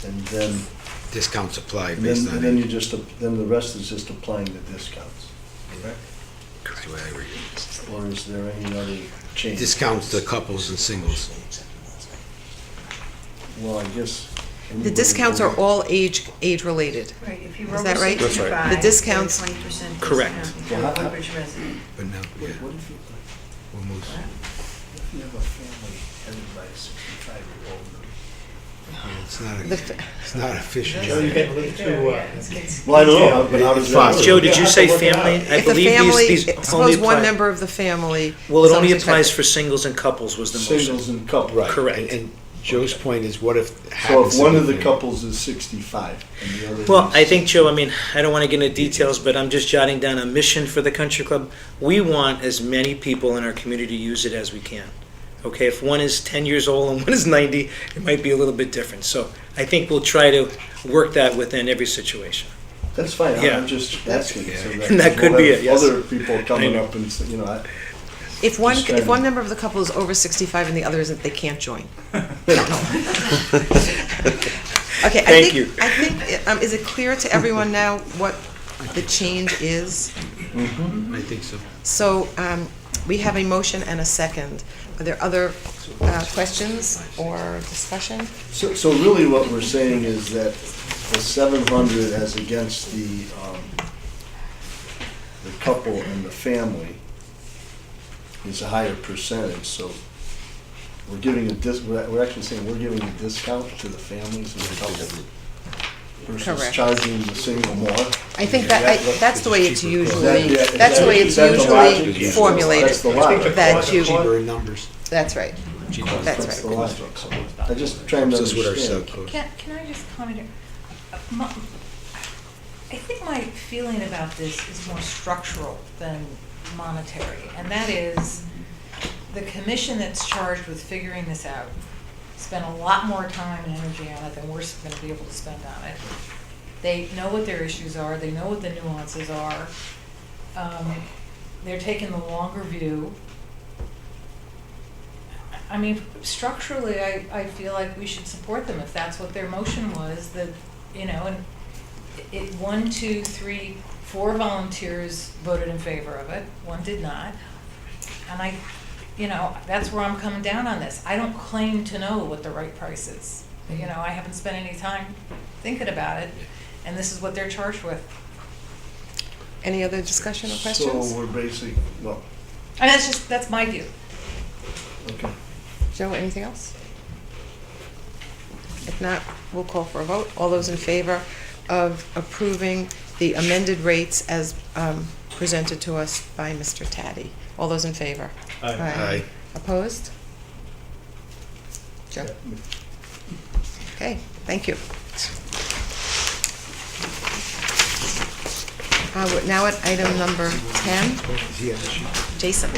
Speaker 9: And then,
Speaker 8: Discounts applied
Speaker 9: and
Speaker 8: based
Speaker 9: then,
Speaker 8: on
Speaker 9: and then
Speaker 8: it.
Speaker 9: you just, then the rest is just applying the discounts, correct?
Speaker 8: That's the way I read it.
Speaker 9: Or is there any other change?
Speaker 8: Discounts to couples and singles.
Speaker 9: Well, I guess.
Speaker 1: The discounts are all age related.
Speaker 12: Right, if you
Speaker 1: Is
Speaker 12: were
Speaker 1: that
Speaker 12: over
Speaker 1: right?
Speaker 10: That's right.
Speaker 12: 65,
Speaker 1: The discounts-
Speaker 12: 20%
Speaker 16: Correct.
Speaker 12: discount if you're a Woodbridge resident.
Speaker 8: But now, yeah,
Speaker 9: What if you,
Speaker 8: we'll move.
Speaker 9: if you have a family headed by a 65-year-old?
Speaker 8: It's not official.
Speaker 9: Well, I don't know, but how does that work?
Speaker 16: Joe, did you say family? I
Speaker 1: If the
Speaker 16: believe
Speaker 1: family,
Speaker 16: these
Speaker 1: suppose
Speaker 16: only
Speaker 1: one
Speaker 16: apply.
Speaker 1: member of the family.
Speaker 16: Well, it only
Speaker 1: somebody's
Speaker 16: applies
Speaker 1: had-
Speaker 16: for singles and couples was the motion.
Speaker 9: Singles and couples.
Speaker 8: Right.
Speaker 16: Correct.
Speaker 8: And Joe's point is, what if
Speaker 9: So
Speaker 8: happens
Speaker 9: if one
Speaker 8: to
Speaker 9: of the
Speaker 8: be-
Speaker 9: couples is 65 and the other
Speaker 16: Well,
Speaker 9: is-
Speaker 16: I think, Joe, I mean, I don't want to get into details, but I'm just jotting down a mission for the country club. We want as many people in our community to use it as we can. Okay, if one is 10 years old and one is 90, it might be a little bit different. So I think we'll try to work that within every situation.
Speaker 9: That's fine,
Speaker 16: Yeah.
Speaker 9: I'm just asking. So
Speaker 16: And that could
Speaker 9: we'll
Speaker 16: be
Speaker 9: have
Speaker 16: it, yes.
Speaker 9: Other people coming
Speaker 16: I know.
Speaker 9: up and, say, you know,
Speaker 1: If one,
Speaker 9: Just
Speaker 1: if
Speaker 9: kinda-
Speaker 1: one member of the couple is over 65 and the other isn't, they can't join. Okay,
Speaker 16: Thank you.
Speaker 1: I think, is it clear to everyone now what the change is?
Speaker 8: I think so.
Speaker 1: So, we have a motion and a second. Are there other questions or discussion?
Speaker 9: so really what we're saying is that the 700 as against the couple and the family is a higher percentage, so we're giving we're actually saying we're giving a discount to the families and the couple versus
Speaker 1: Correct.
Speaker 9: charging the single more.
Speaker 1: I think that's the way it's usually,
Speaker 9: Is
Speaker 1: that's the way it's
Speaker 9: that the logic?
Speaker 1: usually formulated.
Speaker 9: That's the logic.
Speaker 1: That you,
Speaker 8: Cheaper in numbers.
Speaker 1: that's right. That's
Speaker 9: That's the
Speaker 1: right.
Speaker 9: logic. So I just trying to
Speaker 8: This is what our
Speaker 9: understand.
Speaker 8: sub code.
Speaker 11: Can I just comment here? I think my feeling about this is more structural than monetary, and that is the commission that's charged with figuring this out spent a lot more time and energy on it than we're going to be able to spend on it. They know what their issues are, they know what the nuances are. They're taking the longer view. I mean, structurally, I feel like we should support them if that's what their motion was, that, you know, and it, 1, 2, 3, 4 volunteers voted in favor of it, 1 did not. And I, you know, that's where I'm coming down on this. I don't claim to know what the right price is. You know, I haven't spent any time thinking about it, and this is what they're charged with.
Speaker 1: Any other discussion or questions?
Speaker 9: So we're basic, well,
Speaker 11: And that's my view.
Speaker 9: okay.
Speaker 1: Joe, anything else? If not, we'll call for a vote. All those in favor of approving the amended rates as presented to us by Mr. Taddy? All those in favor?
Speaker 8: Aye. Aye.
Speaker 1: Opposed? Joe? Okay, thank you. We're now at item number 10. Jason.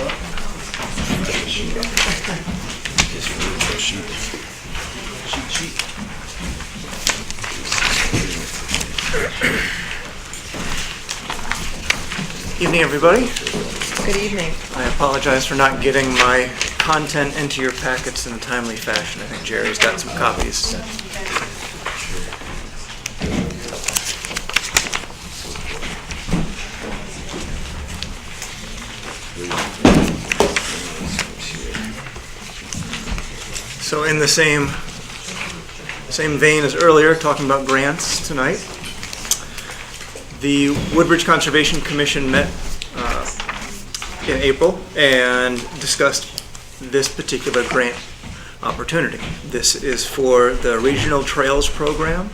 Speaker 18: Evening, everybody.
Speaker 1: Good evening.
Speaker 18: I apologize for not getting my content into your packets in a timely fashion. I think Jerry's got some copies. So in the same vein as earlier, talking about grants tonight, The Woodbridge Conservation Commission met in April and discussed this particular grant opportunity. This is for the Regional Trails Program.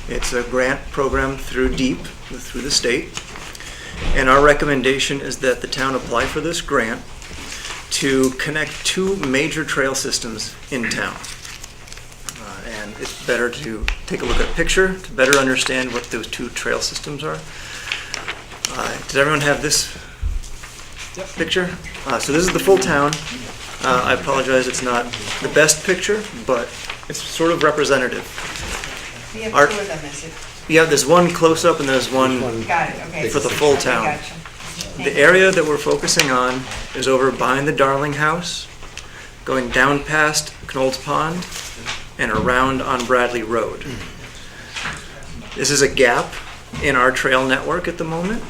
Speaker 18: It's a grant program through DEEP, through the state. And our recommendation is that the town apply for this grant to connect two major trail systems in town. And it's better to take a look at a picture to better understand what those two trail systems are. Does everyone have this picture? So this is the full town. I apologize, it's not the best picture, but it's sort of representative.
Speaker 12: We have
Speaker 18: Art-
Speaker 12: two of them, is it?
Speaker 18: Yeah, there's one close-up and there's one
Speaker 12: Got it, okay.
Speaker 18: for the full town.
Speaker 12: Gotcha.
Speaker 18: The area that we're focusing on is over behind the Darling House, going down past Knoll's Pond, and around on Bradley Road. This is a gap in our trail network at the moment.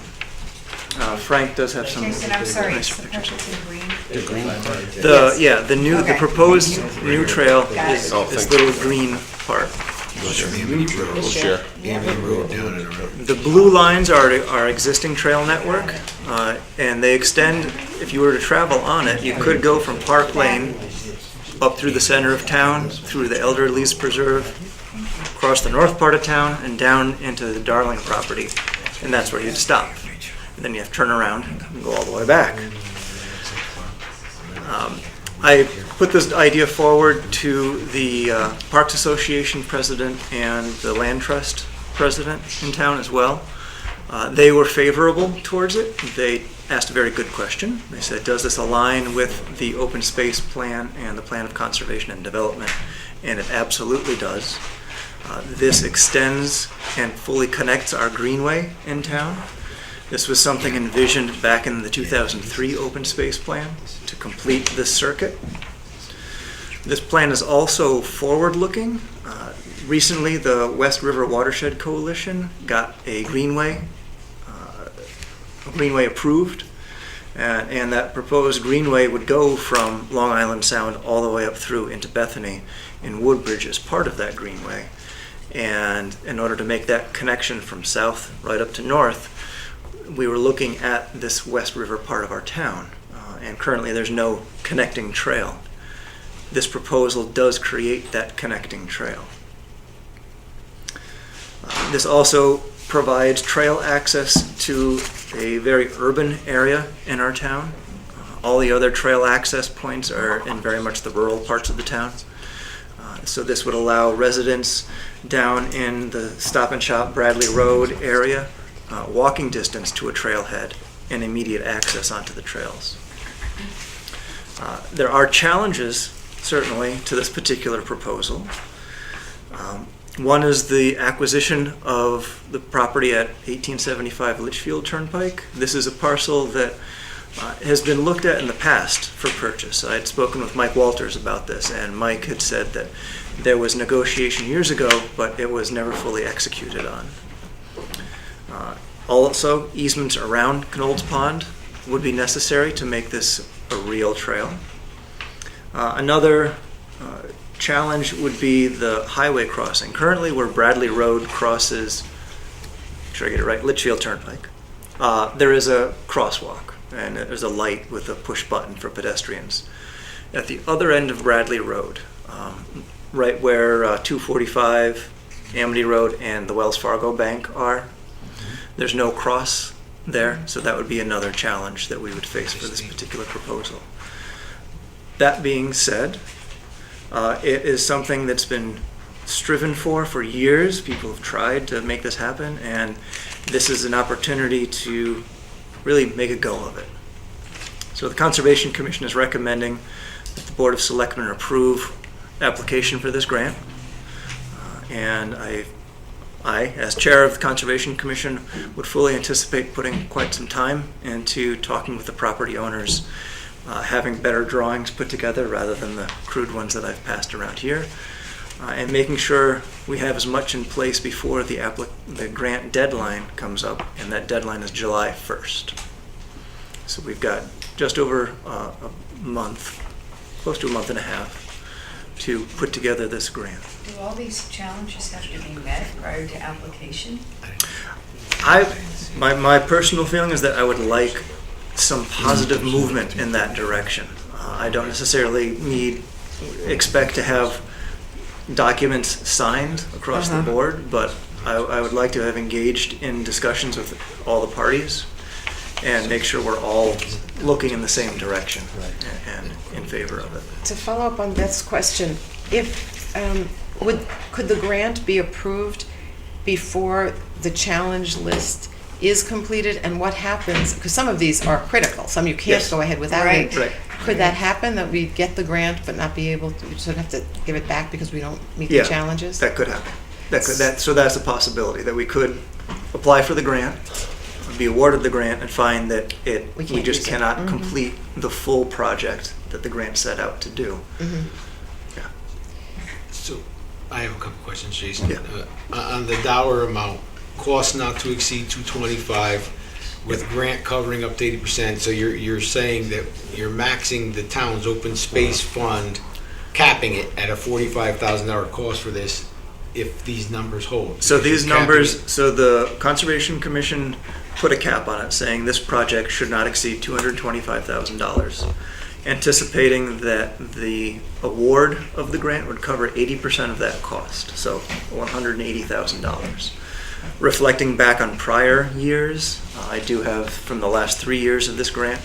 Speaker 18: Frank does have some
Speaker 12: Jason, I'm sorry,
Speaker 18: nice
Speaker 12: it's the part
Speaker 18: pictures.
Speaker 12: that's in green?
Speaker 10: The green part.
Speaker 18: The
Speaker 12: Okay.
Speaker 18: proposed new trail
Speaker 12: Got
Speaker 18: is
Speaker 12: it.
Speaker 18: this little green part.
Speaker 10: We'll share.
Speaker 18: The blue lines are our existing trail network, and they extend, if you were to travel on it, you could go from Park Lane up through the center of town, through the Elderly's Preserve, across the north part of town, and down into the Darling property, and that's where you'd stop. And then you have to turn around and go all the way back. I put this idea forward to the Parks Association president and the Land Trust president in town as well. They were favorable towards it. They asked a very good question. They said, does this align with the open space plan and the plan of conservation and development? And it absolutely does. This extends and fully connects our greenway in town. This was something envisioned back in the 2003 open space plan to complete this circuit. This plan is also forward-looking. Recently, the West River Watershed Coalition got a greenway approved, and that proposed greenway would go from Long Island Sound all the way up through into Bethany, and Woodbridge as part of that greenway. And in order to make that connection from south right up to north, we were looking at this West River part of our town, and currently there's no connecting trail. This proposal does create that connecting trail. This also provides trail access to a very urban area in our town. All the other trail access points are in very much the rural parts of the town. So this would allow residents down in the Stop and Shop Bradley Road area walking distance to a trailhead and immediate access onto the trails. There are challenges, certainly, to this particular proposal. One is the acquisition of the property at 1875 Litchfield Turnpike. This is a parcel that has been looked at in the past for purchase. I had spoken with Mike Walters about this, and Mike had said that there was negotiation years ago, but it was never fully executed on. Also, easements around Knoll's Pond would be necessary to make this a real trail. Another challenge would be the highway crossing. Currently, where Bradley Road crosses, make sure I get it right, Litchfield Turnpike, there is a crosswalk, and there's a light with a push button for pedestrians. At the other end of Bradley Road, right where 245, Amity Road, and the Wells Fargo Bank are, there's no cross there, so that would be another challenge that we would face for this particular proposal. That being said, it is something that's been striven for years. People have tried to make this happen, and this is an opportunity to really make a go of it. So the Conservation Commission is recommending that the Board of Selectmen approve application for this grant. And I, as chair of the Conservation Commission, would fully anticipate putting quite some time into talking with the property owners, having better drawings put together rather than the crude ones that I've passed around here, and making sure we have as much in place before the grant deadline comes up, and that deadline is July 1st. So we've got just over a month, close to a month and a half, to put together this grant.
Speaker 12: Do all these challenges have to be met prior to application?
Speaker 18: My personal feeling is that I would like some positive movement in that direction. I don't necessarily expect to have documents signed across the board, but I would like to have engaged in discussions with all the parties and make sure we're all looking in the same direction and in favor of it.
Speaker 1: To follow up on Beth's question, if could the grant be approved before the challenge list is completed, and what happens, because some of these are critical, some you can't go ahead without it.
Speaker 18: Right.
Speaker 1: Could that happen, that we get the grant but not be able to, we just have to give it back because we don't meet the challenges?
Speaker 18: That could happen. So that's a possibility, that we could apply for the grant, be awarded the grant, and find that we just cannot complete the full project that the grant set out to do. Yeah.
Speaker 8: So I have a couple questions, Jason.
Speaker 18: Yeah.
Speaker 8: On the dollar amount, cost not to exceed $225, with grant covering up to 80%. So you're saying that you're maxing the town's open space fund, capping it at a $45,000 cost for this, if these numbers hold.
Speaker 18: So these numbers, so the Conservation Commission put a cap on it, saying this project should not exceed $225,000, anticipating that the award of the grant would cover 80% of that cost, so $180,000. Reflecting back on prior years, I do have from the last 3 years of this grant,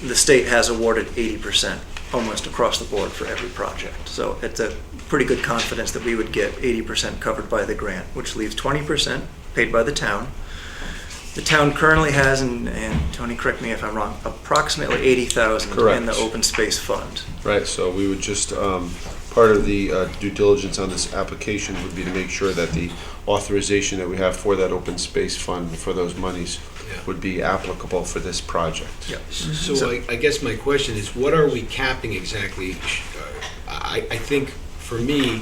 Speaker 18: the state has awarded 80% almost across the board for every project. So it's a pretty good confidence that we would get 80% covered by the grant, which leaves 20% paid by the town. The town currently has, and Tony, correct me if I'm wrong, approximately $80,000 in the open space fund.
Speaker 10: Right, so we would just, part of the due diligence on this application would be to make sure that the authorization that we have for that open space fund, for those monies, would be applicable for this project.
Speaker 18: Yeah.
Speaker 8: So I guess my question is, what are we capping exactly? I think, for me,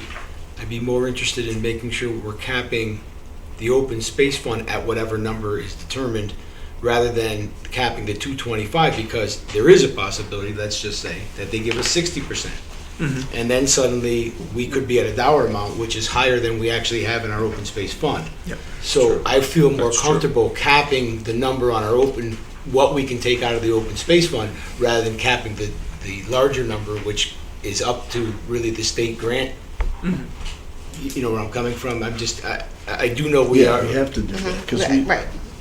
Speaker 8: I'd be more interested in making sure we're capping the open space fund at whatever number is determined, rather than capping the 225, because there is a possibility, let's just say, that they give us 60%. And then suddenly we could be at a dollar amount which is higher than we actually have in our open space fund.
Speaker 18: Yep.
Speaker 8: So I feel more comfortable capping the number on our what we can take out of the open space fund, rather than capping the larger number, which is up to really the state grant. You know where I'm coming from? I do know we are.
Speaker 9: We have to do that, because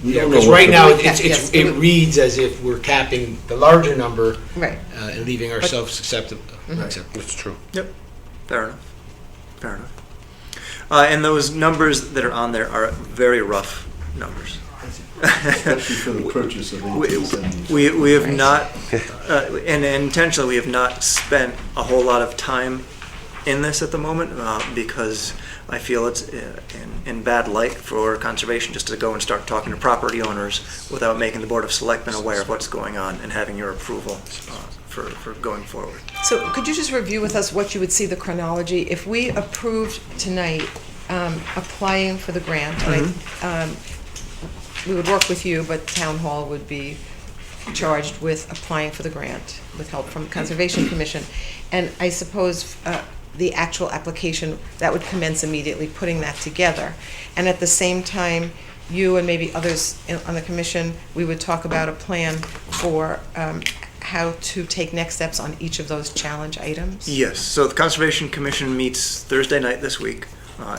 Speaker 8: because right now it reads as if we're capping the larger number, and leaving ourselves acceptable.
Speaker 10: That's true.
Speaker 18: Yep, fair enough. And those numbers that are on there are very rough numbers.
Speaker 9: Especially for the purchase of 1870s.
Speaker 18: We have not, and intentionally, we have not spent a whole lot of time in this at the moment, because I feel it's in bad light for conservation just to go and start talking to property owners without making the Board of Selectmen aware of what's going on and having your approval for going forward.
Speaker 1: So could you just review with us what you would see the chronology? If we approved tonight applying for the grant, we would work with you, but Town Hall would be charged with applying for the grant with help from the Conservation Commission. And I suppose the actual application, that would commence immediately, putting that together. And at the same time, you and maybe others on the commission, we would talk about a plan for how to take next steps on each of those challenge items?
Speaker 18: Yes, so the Conservation Commission meets Thursday night this week,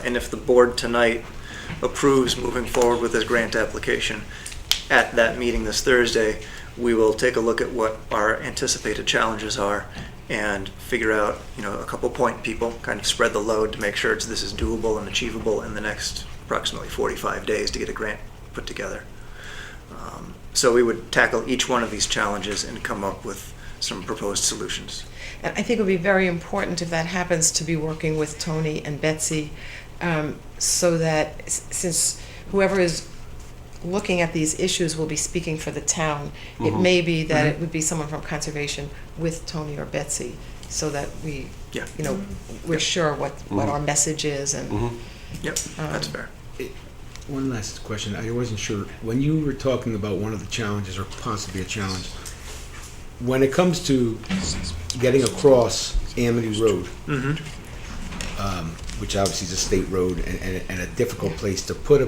Speaker 18: and if the board tonight approves moving forward with this grant application, at that meeting this Thursday, we will take a look at what our anticipated challenges are and figure out, a couple point people, kind of spread the load to make sure this is doable and achievable in the next approximately 45 days to get a grant put together. So we would tackle each one of these challenges and come up with some proposed solutions.
Speaker 1: And I think it would be very important, if that happens, to be working with Tony and Betsy, so that since whoever is looking at these issues will be speaking for the town, it may be that it would be someone from Conservation with Tony or Betsy, so that we, we're sure what our message is. And
Speaker 18: Yep, that's fair.
Speaker 8: One last question. I wasn't sure. When you were talking about one of the challenges, or possibly a challenge, when it comes to getting across Amity Road,
Speaker 18: Mhm.
Speaker 8: which obviously is a state road and a difficult place to put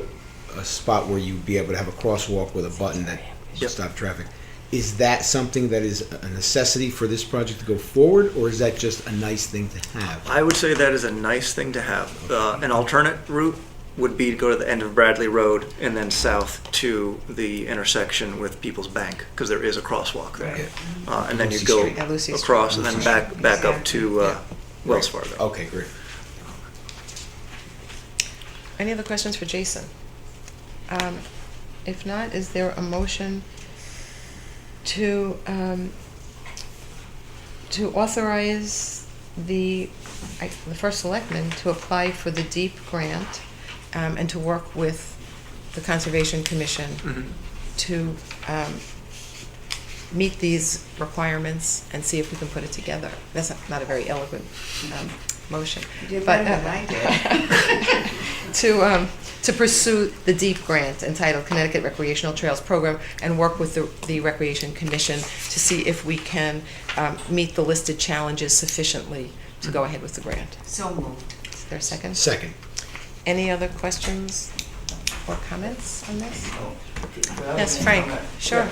Speaker 8: a spot where you'd be able to have a crosswalk with a button that
Speaker 18: Yep.
Speaker 8: stop traffic. Is that something that is a necessity for this project to go forward, or is that just a nice thing to have?
Speaker 18: I would say that is a nice thing to have. An alternate route would be to go to the end of Bradley Road and then south to the intersection with People's Bank, because there is a crosswalk there. And then you
Speaker 8: Lucy
Speaker 18: go
Speaker 8: Street.
Speaker 1: Yeah, Lucy Street.
Speaker 18: across and then back up to Wells Fargo.
Speaker 8: Okay, great.
Speaker 1: Any other questions for Jason? If not, is there a motion to authorize the first selectman to apply for the DEEP grant and to work with the Conservation Commission
Speaker 18: Mhm.
Speaker 1: to meet these requirements and see if we can put it together? That's not a very eloquent motion.
Speaker 12: You did
Speaker 1: But,
Speaker 12: better than I did.
Speaker 1: to pursue the DEEP grant entitled Connecticut Recreational Trails Program and work with the Recreation Commission to see if we can meet the listed challenges sufficiently to go ahead with the grant.
Speaker 12: So moved.
Speaker 1: Is there a second?
Speaker 8: Second.
Speaker 1: Any other questions or comments on this? Yes, Frank, sure.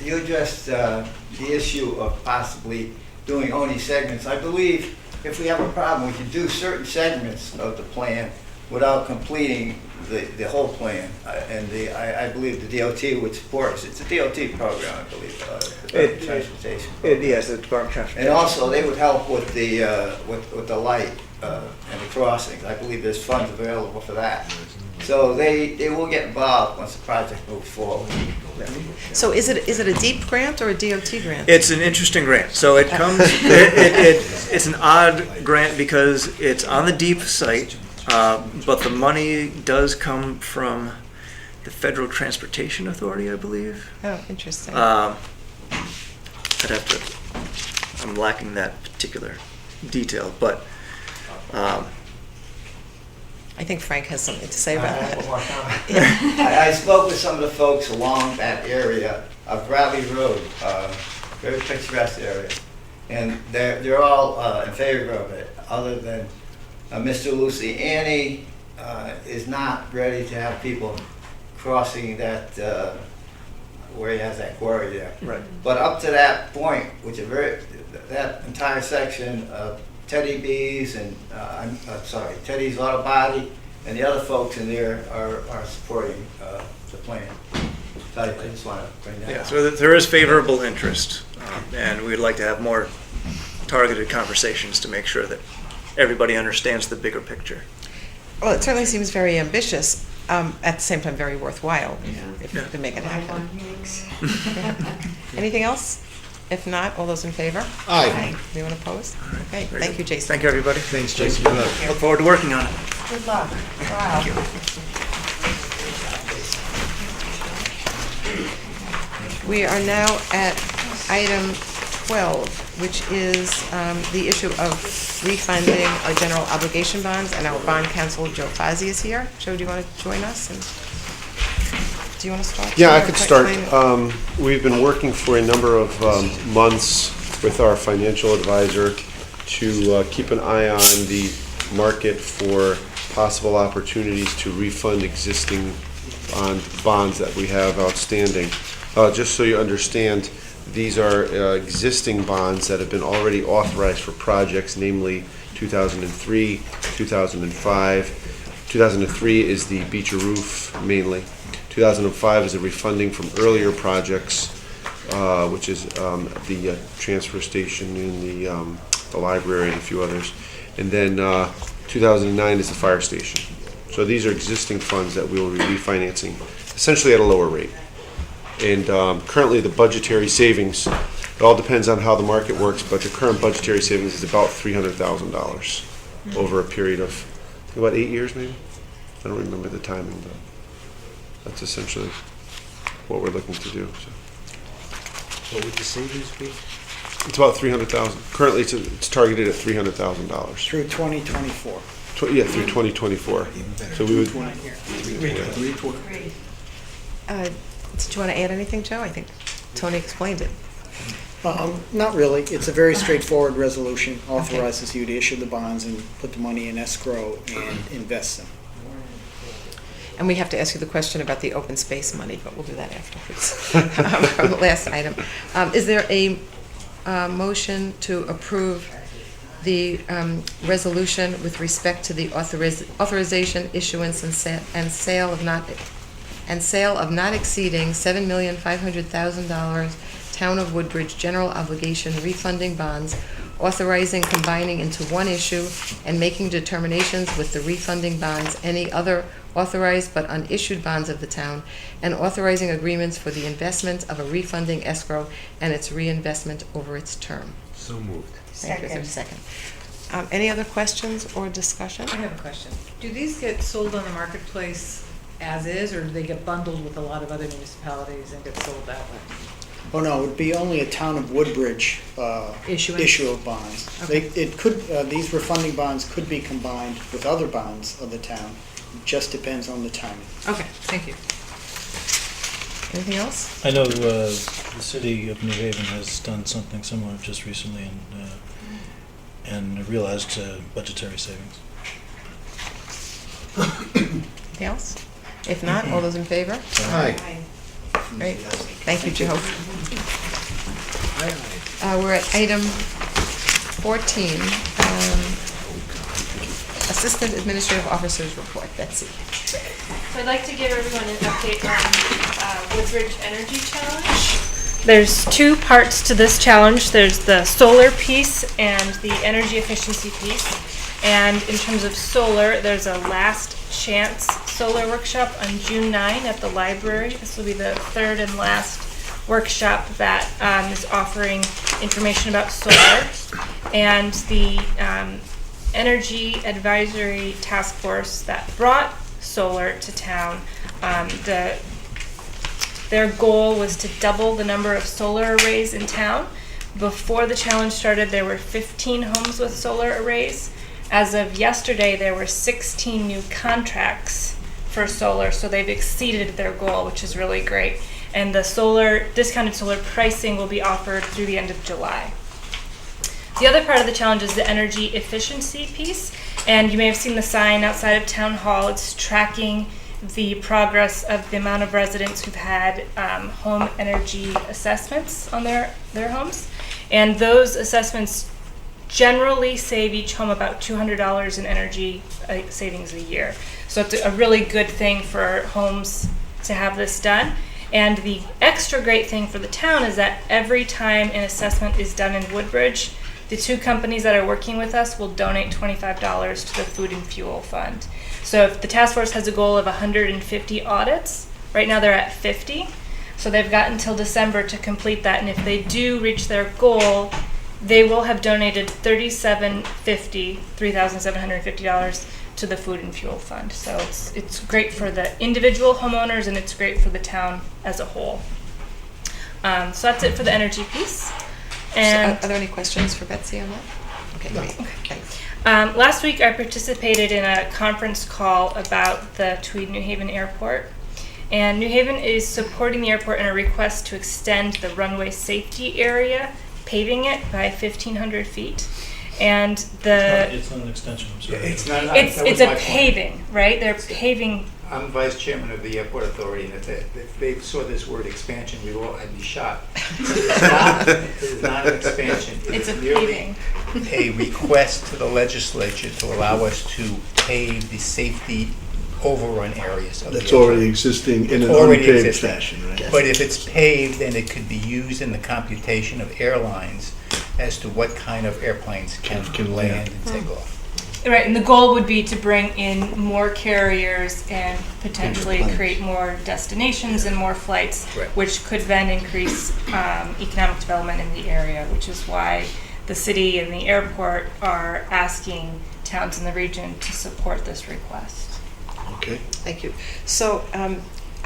Speaker 19: You addressed the issue of possibly doing only segments. I believe if we have a problem, we can do certain segments of the plan without completing the whole plan. I believe the DOT would support us. It's a DOT program, I believe, the Department of Transportation.
Speaker 18: Yes, the Department of Transportation.
Speaker 19: And also, they would help with the light and the crossings. I believe there's funds available for that. So they will get involved once the project moves forward.
Speaker 1: So is it a DEEP grant or a DOT grant?
Speaker 18: It's an interesting grant. So it comes, it's an odd grant because it's on the DEEP site, but the money does come from the Federal Transportation Authority, I believe.
Speaker 1: Oh, interesting.
Speaker 18: I'd have to, I'm lacking that particular detail, but
Speaker 1: I think Frank has something to say about that.
Speaker 19: I spoke with some of the folks along that area of Bradley Road, very picturesque area, and they're all in favor of it, other than Mr. Luciani is not ready to have people crossing that, where he has that quarry there.
Speaker 18: Right.
Speaker 19: But up to that point, which is that entire section of Teddy B's and, Teddy's Auto Body and the other folks in there are supporting the plan. So I just want to bring that
Speaker 18: yeah,
Speaker 19: up.
Speaker 18: so there is favorable interest, and we'd like to have more targeted conversations to make sure that everybody understands the bigger picture.
Speaker 1: Well, it certainly seems very ambitious, at the same time very worthwhile, if you can make it happen. Anything else? If not, all those in favor?
Speaker 8: Aye.
Speaker 1: Anyone opposed? Okay,
Speaker 18: Very
Speaker 1: thank
Speaker 18: good.
Speaker 1: you, Jason.
Speaker 18: Thank you, everybody.
Speaker 8: Thanks, Jason. Good luck.
Speaker 18: Look forward to working on it.
Speaker 1: Good luck. Wow. We are now at item 12, which is the issue of refunding our general obligation bonds, and our bond counsel, Joe Fazzi, is here. Joe, do you want to join us? And do you want to start?
Speaker 10: Yeah, I
Speaker 1: Or
Speaker 10: could
Speaker 1: explain-
Speaker 10: start. We've been working for a number of months with our financial advisor to keep an eye on the market for possible opportunities to refund existing bonds that we have outstanding. Just so you understand, these are existing bonds that have been already authorized for projects, namely 2003, 2005. 2003 is the Beecher roof mainly. 2005 is a refunding from earlier projects, which is the transfer station in the library and a few others. And then 2009 is the fire station. So these are existing funds that we will be refinancing, essentially at a lower rate. And currently the budgetary savings, it all depends on how the market works, but the current budgetary savings is about $300,000 over a period of about 8 years maybe? I don't remember the timing, but that's essentially what we're looking to do. So.
Speaker 8: What would the savings be?
Speaker 10: It's about $300,000. Currently it's targeted at $300,000.
Speaker 20: Through 2024.
Speaker 10: Yeah, through 2024. So we would.
Speaker 1: Did you want to add anything, Joe? I think Tony explained it.
Speaker 20: Not really. It's a very straightforward resolution, authorizes you to issue the bonds and put the money in escrow and invest them.
Speaker 1: And we have to ask you the question about the open space money, but we'll do that afterwards. From the last item. Is there a motion to approve the resolution with respect to the authorization, issuance, and sale of not exceeding $7,500,000 Town of Woodbridge general obligation refunding bonds, authorizing combining into one issue and making determinations with the refunding bonds any other authorized but unissued bonds of the town, and authorizing agreements for the investment of a refunding escrow and its reinvestment over its term.
Speaker 8: So moved.
Speaker 1: Thank you. Is there a second? Any other questions or discussion?
Speaker 11: I have a question. Do these get sold on the marketplace as is, or do they get bundled with a lot of other municipalities and get sold that way?
Speaker 20: Oh, no, it would be only a Town of Woodbridge
Speaker 11: Issuance?
Speaker 20: issue of bonds.
Speaker 11: Okay.
Speaker 20: These refunding bonds could be combined with other bonds of the town. It just depends on the timing.
Speaker 11: Okay, thank you.
Speaker 1: Anything else?
Speaker 21: I know the city of New Haven has done something similar just recently and realized budgetary savings.
Speaker 1: Anything else? If not, all those in favor?
Speaker 8: Aye.
Speaker 1: Great. Thank you, Joe. We're at item 14, Assistant Administrative Officer's Report. Betsy.
Speaker 3: So I'd like to give everyone an update on Woodbridge Energy Challenge. There's two parts to this challenge. There's the solar piece and the energy efficiency piece. And in terms of solar, there's a last chance solar workshop on June 9 at the library. This will be the third and last workshop that is offering information about solar. And the Energy Advisory Task Force that brought solar to town, their goal was to double the number of solar arrays in town. Before the challenge started, there were 15 homes with solar arrays. As of yesterday, there were 16 new contracts for solar, so they've exceeded their goal, which is really great. And the discounted solar pricing will be offered through the end of July. The other part of the challenge is the energy efficiency piece, and you may have seen the sign outside of Town Hall. It's tracking the progress of the amount of residents who've had home energy assessments on their homes. And those assessments generally save each home about $200 in energy savings a year. So it's a really good thing for homes to have this done. And the extra great thing for the town is that every time an assessment is done in Woodbridge, the two companies that are working with us will donate $25 to the Food and Fuel Fund. So if the task force has a goal of 150 audits, right now they're at 50. So they've got until December to complete that. And if they do reach their goal, they will have donated $3,750 to the Food and Fuel Fund. So it's great for the individual homeowners and it's great for the town as a whole. So that's it for the energy piece. And
Speaker 1: are there any questions for Betsy on that? Okay, great. Okay.
Speaker 3: Last week I participated in a conference call about the Tweed New Haven Airport. And New Haven is supporting the airport in a request to extend the runway safety area, paving it by 1,500 feet. And
Speaker 21: It's not an extension, I'm sorry.
Speaker 15: It's not.
Speaker 3: It's a paving, right? They're paving.
Speaker 15: I'm vice chairman of the airport authority, and if they saw this word expansion, I'd be shot. It is not an expansion.
Speaker 3: It's a
Speaker 15: merely
Speaker 3: paving.
Speaker 15: a request to the legislature to allow us to pave the safety overrun areas of the
Speaker 9: That's
Speaker 15: airport.
Speaker 9: already existing in an
Speaker 15: Already
Speaker 9: unpaved
Speaker 15: existing.
Speaker 9: fashion, right?
Speaker 15: But if it's paved, then it could be used in the computation of airlines as to what kind of airplanes can land and take off.
Speaker 3: Right, and the goal would be to bring in more carriers and potentially create more destinations and more flights,
Speaker 15: Right.
Speaker 3: which could then increase economic development in the area, which is why the city and the airport are asking towns in the region to support this request.
Speaker 9: Okay.
Speaker 1: Thank you. So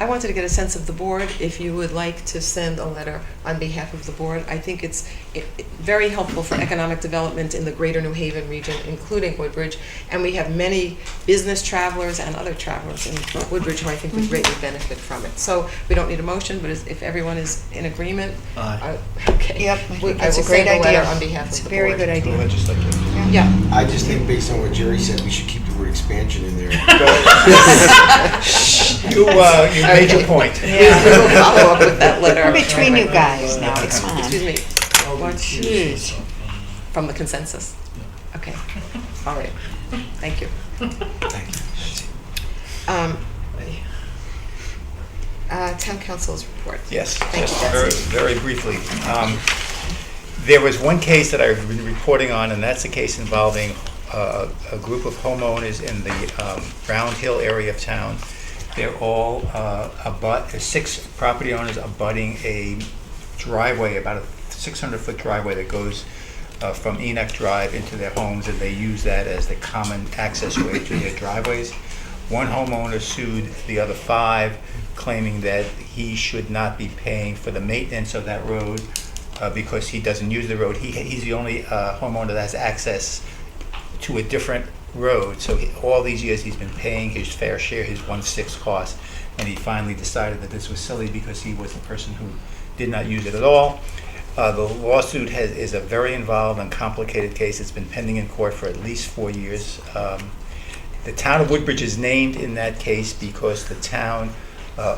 Speaker 1: I wanted to get a sense of the board, if you would like to send a letter on behalf of the board. I think it's very helpful for economic development in the greater New Haven region, including Woodbridge. And we have many business travelers and other travelers in Woodbridge who I think would greatly benefit from it. So we don't need a motion, but if everyone is in agreement. Okay.
Speaker 12: Yep,
Speaker 1: I will
Speaker 12: that's a
Speaker 1: send
Speaker 12: great
Speaker 1: a letter
Speaker 12: idea.
Speaker 1: on behalf
Speaker 12: It's
Speaker 1: of
Speaker 12: a
Speaker 1: the
Speaker 12: very
Speaker 1: board.
Speaker 12: good idea.
Speaker 1: Yeah.
Speaker 8: I just think based on what Jerry said, we should keep the word expansion in there.
Speaker 15: You made your point.
Speaker 1: Yeah, we will follow up with that letter.
Speaker 12: Between you guys now, come on.
Speaker 1: Excuse me. What?
Speaker 12: Jeez.
Speaker 1: From the consensus? Okay, all right, thank you.
Speaker 8: Thank you.
Speaker 1: Town council's report.
Speaker 15: Yes,
Speaker 1: Thank
Speaker 15: just
Speaker 1: you, Betsy.
Speaker 15: very briefly. There was one case that I've been reporting on, and that's a case involving a group of homeowners in the Round Hill area of town. They're all 6 property owners abutting a driveway, about a 600-foot driveway that goes from Enoch Drive into their homes, and they use that as the common access way to their driveways. One homeowner sued the other 5, claiming that he should not be paying for the maintenance of that road because he doesn't use the road. He's the only homeowner that has access to a different road. So all these years he's been paying his fair share, his 1/6 cost, and he finally decided that this was silly because he was the person who did not use it at all. The lawsuit is a very involved and complicated case. It's been pending in court for at least 4 years. The town of Woodbridge is named in that case because the town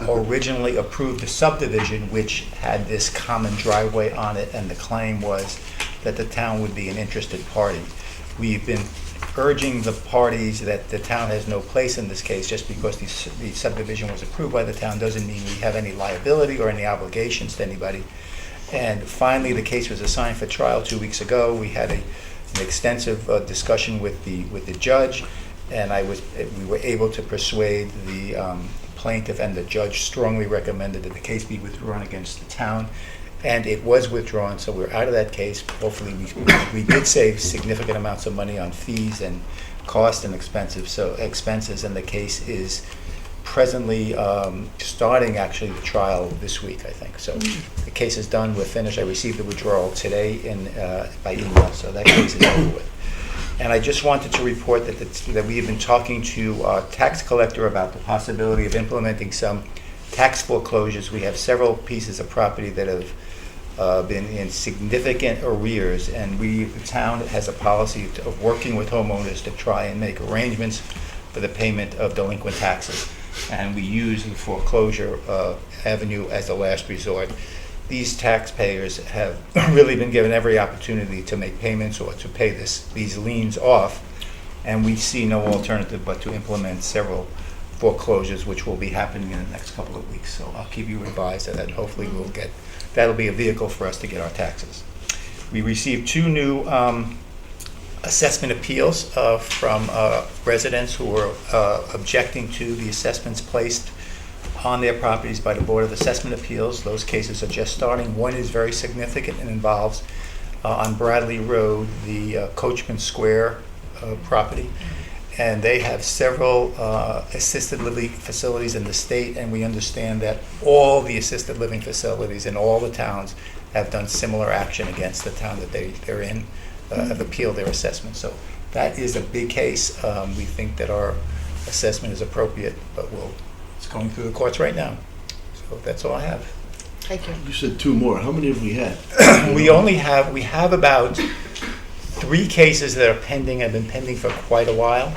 Speaker 15: originally approved a subdivision which had this common driveway on it, and the claim was that the town would be an interested party. We've been urging the parties that the town has no place in this case. Just because the subdivision was approved by the town doesn't mean we have any liability or any obligations to anybody. And finally, the case was assigned for trial 2 weeks ago. We had an extensive discussion with the judge, and we were able to persuade the plaintiff, and the judge strongly recommended that the case be withdrawn against the town. And it was withdrawn, so we're out of that case. Hopefully, we did save significant amounts of money on fees and cost and expenses, and the case is presently starting actually the trial this week, I think. So the case is done, we're finished. I received the withdrawal today by email, so that case is over with. And I just wanted to report that we have been talking to our tax collector about the possibility of implementing some tax foreclosures. We have several pieces of property that have been in significant arrears, and the town has a policy of working with homeowners to try and make arrangements for the payment of delinquent taxes. And we use the foreclosure avenue as a last resort. These taxpayers have really been given every opportunity to make payments or to pay these liens off, and we see no alternative but to implement several foreclosures, which will be happening in the next couple of weeks. So I'll keep you advised of that, and hopefully that'll be a vehicle for us to get our taxes. We received 2 new assessment appeals from residents who were objecting to the assessments placed on their properties by the Board of Assessment Appeals. Those cases are just starting. One is very significant and involves on Bradley Road, the Coachman Square property. And they have several assisted living facilities in the state, and we understand that all the assisted living facilities in all the towns have done similar action against the town that they're in, have appealed their assessment. So that is a big case. We think that our assessment is appropriate, but it's going through the courts right now. So that's all I have.
Speaker 1: Thank you.
Speaker 9: You said 2 more. How many have we had?
Speaker 15: We have about 3 cases that are pending, have been pending for quite a while.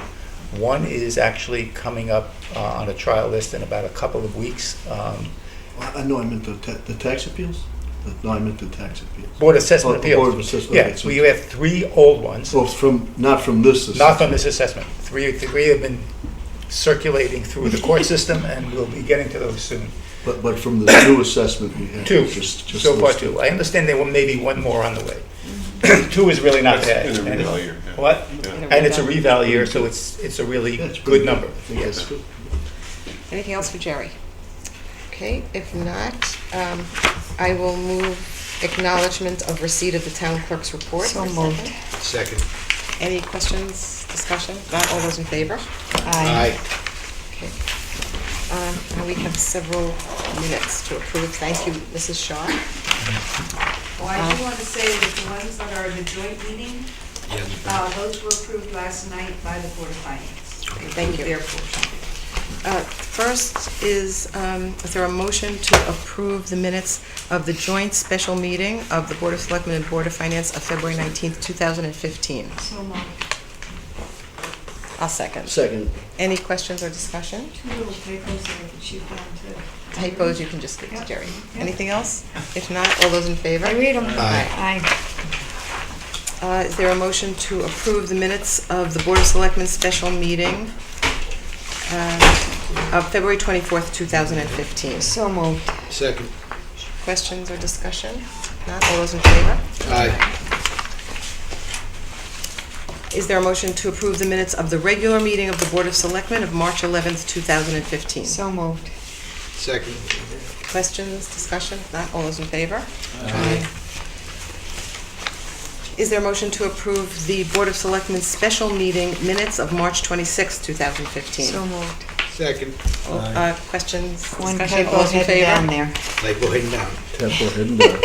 Speaker 15: One is actually coming up on a trial list in about a couple of weeks.
Speaker 9: I know I meant the tax appeals? No, I meant the tax appeals.
Speaker 15: Board of Assessment Appeals.
Speaker 9: Board of Assessment.
Speaker 15: Yeah, so you have 3 old ones.
Speaker 9: Oh, not from this assessment?
Speaker 15: Not from this assessment. 3 have been circulating through the court system, and we'll be getting to those soon.
Speaker 9: But from the new assessment we have?
Speaker 15: 2,
Speaker 9: just
Speaker 15: so far 2. I understand there will maybe 1 more on the way. 2 is really not bad.
Speaker 10: In a reval year. Yeah.
Speaker 15: What?
Speaker 1: Yeah.
Speaker 15: And it's a reval year, so it's a really good number.
Speaker 9: Yes.
Speaker 1: Anything else for Jerry? Okay, if not, I will move acknowledgement of receipt of the town clerk's report.
Speaker 12: So moved.
Speaker 8: Second.
Speaker 1: Any questions, discussion? Not all those in favor?
Speaker 12: Aye.
Speaker 1: Okay. And we have several minutes to approve. Thank you, Mrs. Shaw.
Speaker 13: Well, I do want to say that the ones that are the joint meeting, those were approved last night by the Board of Finance.
Speaker 1: Thank you.
Speaker 13: Their portion.
Speaker 1: First is there a motion to approve the minutes of the joint special meeting of the Board of Selectmen and Board of Finance of February 19th, 2015?
Speaker 13: So moved.
Speaker 1: I'll second.
Speaker 9: Second.
Speaker 1: Any questions or discussion?
Speaker 13: Two little typos that I could shoot down to.
Speaker 1: Typos, you can just give to
Speaker 13: Yep.
Speaker 1: Jerry.
Speaker 13: Yep.
Speaker 1: Anything else? If not, all those in favor?
Speaker 12: I read them.
Speaker 1: Aye. Is there a motion to approve the minutes of the Board of Selectmen special meeting of February 24th, 2015?
Speaker 12: So moved.
Speaker 8: Second.
Speaker 1: Questions or discussion? Not, all those in favor?
Speaker 8: Aye.
Speaker 1: Is there a motion to approve the minutes of the regular meeting of the Board of Selectmen of March 11th, 2015?
Speaker 12: So moved.
Speaker 8: Second.
Speaker 1: Questions, discussion? Not, all those in favor? Aye. Is there a motion to approve the Board of Selectmen special meeting minutes of March 26th, 2015?
Speaker 12: So moved.
Speaker 8: Second.
Speaker 1: Questions,
Speaker 12: One
Speaker 1: discussion?
Speaker 12: typo
Speaker 1: All those in
Speaker 12: headed down
Speaker 1: favor?
Speaker 12: there.
Speaker 8: Typo hidden down.
Speaker 9: Temple hidden down.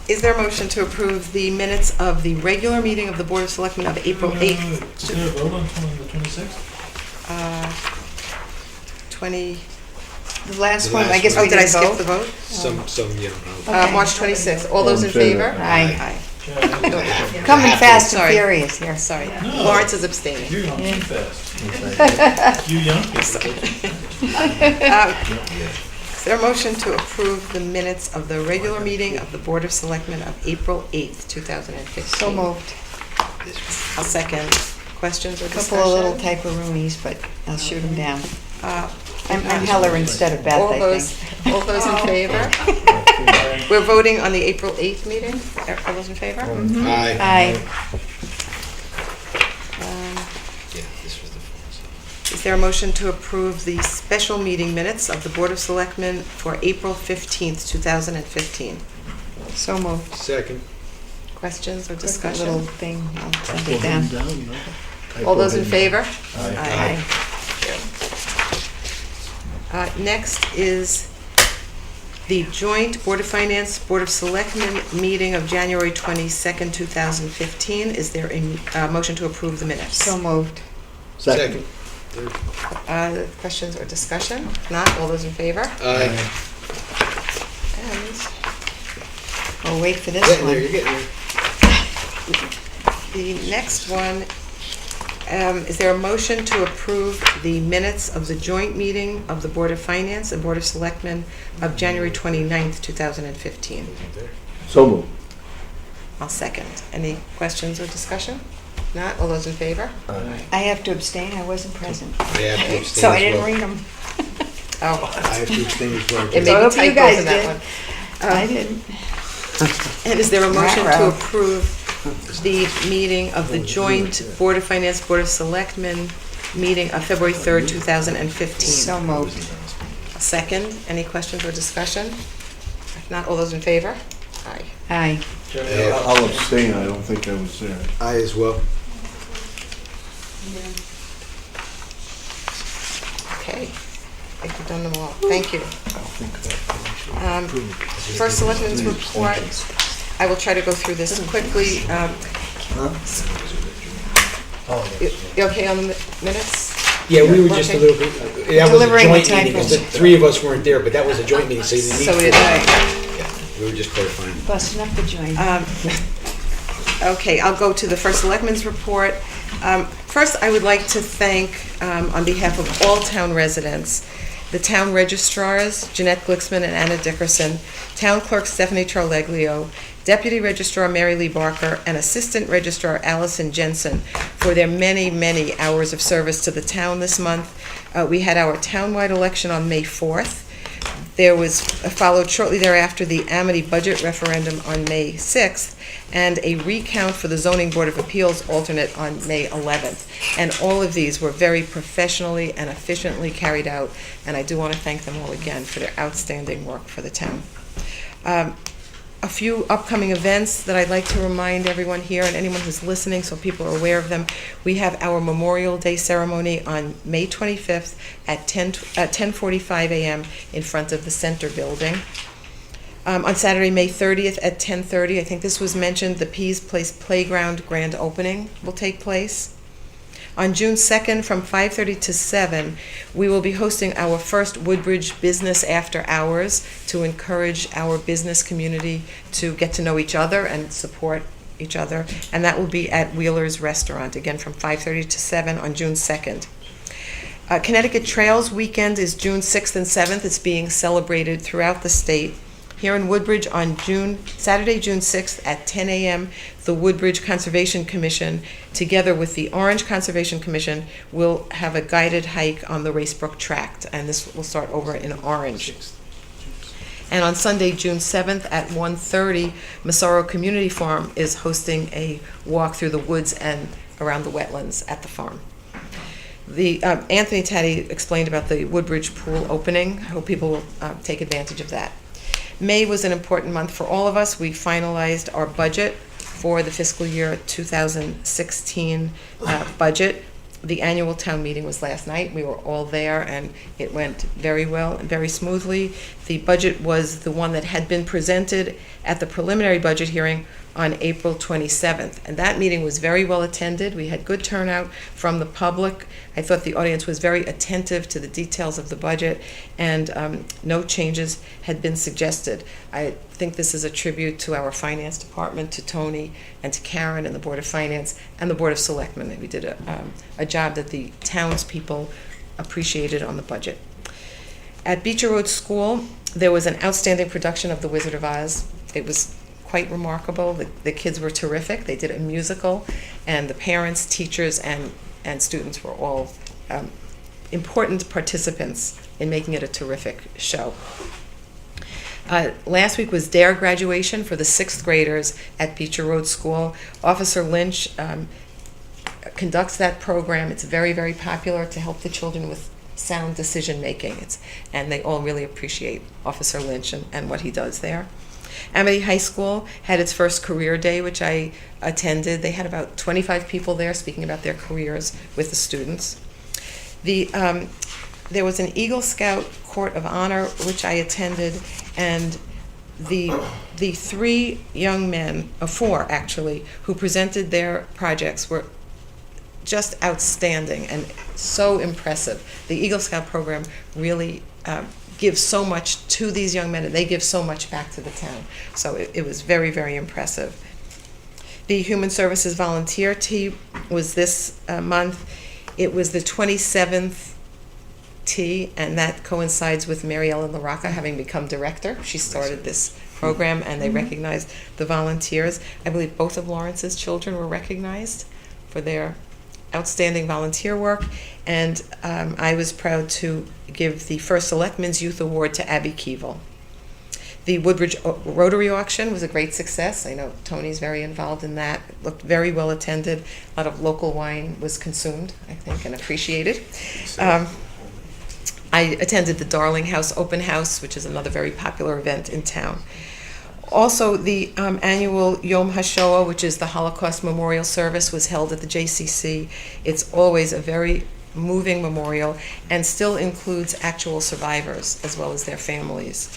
Speaker 1: Is there a motion to approve the minutes of the regular meeting of the Board of Selectmen of April 8th?
Speaker 21: Is there a vote on the 26th?
Speaker 1: 20,
Speaker 12: The last
Speaker 8: The
Speaker 12: one, I
Speaker 8: last
Speaker 12: guess
Speaker 8: one.
Speaker 12: we
Speaker 1: did I
Speaker 12: didn't
Speaker 1: skip
Speaker 12: vote.
Speaker 1: the vote?
Speaker 8: Some, you know.
Speaker 12: Okay.
Speaker 1: March 26th. All those in favor?
Speaker 12: Aye.
Speaker 1: Aye.
Speaker 12: Coming fast and
Speaker 1: Sorry.
Speaker 12: furious here.
Speaker 1: Sorry.
Speaker 21: No.
Speaker 1: Lawrence is abstaining.
Speaker 21: You're young too fast. You young people.
Speaker 1: Is there a motion to approve the minutes of the regular meeting of the Board of Selectmen of April 8th, 2015?
Speaker 12: So moved.
Speaker 1: I'll second. Questions or discussion?
Speaker 12: Couple of little typo-roonies, but I'll shoot them down.
Speaker 1: Uh,
Speaker 12: I'm Heller instead of Beth,
Speaker 1: All
Speaker 12: I
Speaker 1: those,
Speaker 12: think.
Speaker 1: all those in favor? We're voting on the April 8th meeting. All those in favor?
Speaker 8: Aye.
Speaker 12: Aye.
Speaker 8: Yeah, this was the first.
Speaker 1: Is there a motion to approve the special meeting minutes of the Board of Selectmen for April 15th, 2015?
Speaker 12: So moved.
Speaker 8: Second.
Speaker 1: Questions or
Speaker 12: Just a
Speaker 1: discussion?
Speaker 12: little thing, I'll send it down.
Speaker 1: All those in favor?
Speaker 12: Aye.
Speaker 1: Next is the joint Board of Finance, Board of Selectmen meeting of January 22nd, 2015. Is there a motion to approve the minutes?
Speaker 12: So moved.
Speaker 9: Second.
Speaker 1: Questions or discussion? If not, all those in favor?
Speaker 8: Aye.
Speaker 1: And
Speaker 12: We'll wait for this
Speaker 8: Getting there,
Speaker 12: one.
Speaker 8: you're getting there.
Speaker 1: the next one, is there a motion to approve the minutes of the joint meeting of the Board of Finance and Board of Selectmen of January 29th, 2015?
Speaker 9: So moved.
Speaker 1: I'll second. Any questions or discussion? Not, all those in favor?
Speaker 12: I have to abstain, I wasn't present.
Speaker 8: I have to abstain
Speaker 12: So I
Speaker 8: as
Speaker 12: didn't
Speaker 8: well.
Speaker 12: read them.
Speaker 1: Oh,
Speaker 8: I have to abstain as well.
Speaker 1: it
Speaker 12: So I
Speaker 1: may
Speaker 12: hope
Speaker 1: be
Speaker 12: you
Speaker 1: typos
Speaker 12: guys
Speaker 1: in that
Speaker 12: did.
Speaker 1: one.
Speaker 12: I didn't.
Speaker 1: And is there a motion to
Speaker 12: Ruh-roh.
Speaker 1: approve the meeting of the joint Board of Finance, Board of Selectmen meeting of February 3rd, 2015?
Speaker 12: So moved.
Speaker 1: A second. Any questions or discussion? If not, all those in favor? Aye.
Speaker 12: Aye.
Speaker 9: I'll abstain, I don't think I was there.
Speaker 8: Aye as well.
Speaker 1: Okay. I think we've done them all. Thank you. First Selectmen's report. I will try to go through this quickly. You okay on the minutes?
Speaker 8: Yeah, we were just a
Speaker 1: Okay.
Speaker 8: little bit, that was a
Speaker 12: Delivering the
Speaker 8: joint meeting, because the
Speaker 12: typos.
Speaker 8: three of us weren't there, but that was a joint meeting, so you didn't need.
Speaker 1: So we
Speaker 8: four.
Speaker 1: did.
Speaker 8: Yeah, we were just clarifying.
Speaker 12: Busting up the joint.
Speaker 1: Okay, I'll go to the First Selectmen's report. First, I would like to thank, on behalf of all town residents, the town registrars, Jeanette Glicksman and Anna Dickerson, town clerk Stephanie Charleglio, Deputy Registrar Mary Lee Barker, and Assistant Registrar Allison Jensen for their many, many hours of service to the town this month. We had our townwide election on May 4th. There was, followed shortly thereafter, the Amity budget referendum on May 6th, and a recount for the Zoning Board of Appeals alternate on May 11th. And all of these were very professionally and efficiently carried out, and I do want to thank them all again for their outstanding work for the town. A few upcoming events that I'd like to remind everyone here and anyone who's listening so people are aware of them. We have our Memorial Day ceremony on May 25th at 10:45 a.m. in front of the Center Building. On Saturday, May 30th at 10:30, I think this was mentioned, the Pease Place Playground grand opening will take place. On June 2nd, from 5:30 to 7, we will be hosting our first Woodbridge Business After Hours to encourage our business community to get to know each other and support each other. And that will be at Wheeler's Restaurant, again from 5:30 to 7 on June 2nd. Connecticut Trails Weekend is June 6th and 7th. It's being celebrated throughout the state. Here in Woodbridge on Saturday, June 6th at 10 a.m., the Woodbridge Conservation Commission, together with the Orange Conservation Commission, will have a guided hike on the Racebrook Tract, and this will start over in Orange. And on Sunday, June 7th at 1:30, Massaro Community Farm is hosting a walk through the woods and around the wetlands at the farm. Anthony Taddy explained about the Woodbridge pool opening. I hope people will take advantage of that. May was an important month for all of us. We finalized our budget for the fiscal year 2016 budget. The annual town meeting was last night. We were all there, and it went very well and very smoothly. The budget was the one that had been presented at the preliminary budget hearing on April 27th, and that meeting was very well attended. We had good turnout from the public. I thought the audience was very attentive to the details of the budget, and no changes had been suggested. I think this is a tribute to our finance department, to Tony and to Karen and the Board of Finance and the Board of Selectmen. We did a job that the townspeople appreciated on the budget. At Beecher Road School, there was an outstanding production of The Wizard of Oz. It was quite remarkable. The kids were terrific. They did a musical, and the parents, teachers, and students were all important participants in making it a terrific show. Last week was DARE graduation for the 6th graders at Beecher Road School. Officer Lynch conducts that program. It's very, very popular to help the children with sound decision making. And they all really appreciate Officer Lynch and what he does there. Amity High School had its first career day, which I attended. They had about 25 people there speaking about their careers with the students. There was an Eagle Scout Court of Honor, which I attended, and the 3 young men, 4 actually, who presented their projects were just outstanding and so impressive. The Eagle Scout program really gives so much to these young men, and they give so much back to the town. So it was very, very impressive. The Human Services Volunteer Tea was this month. It was the 27th tea, and that coincides with Mary Ellen LaRocca having become director. She started this program, and they recognized the volunteers. I believe both of Lawrence's children were recognized for their outstanding volunteer work, and I was proud to give the first Selectmen's Youth Award to Abby Keevel. The Woodbridge Rotary Auction was a great success. I know Tony's very involved in that. It looked very well attended. A lot of local wine was consumed, I think, and appreciated. I attended the Darling House Open House, which is another very popular event in town. Also, the annual Yom HaShoah, which is the Holocaust Memorial Service, was held at the JCC. It's always a very moving memorial and still includes actual survivors as well as their families.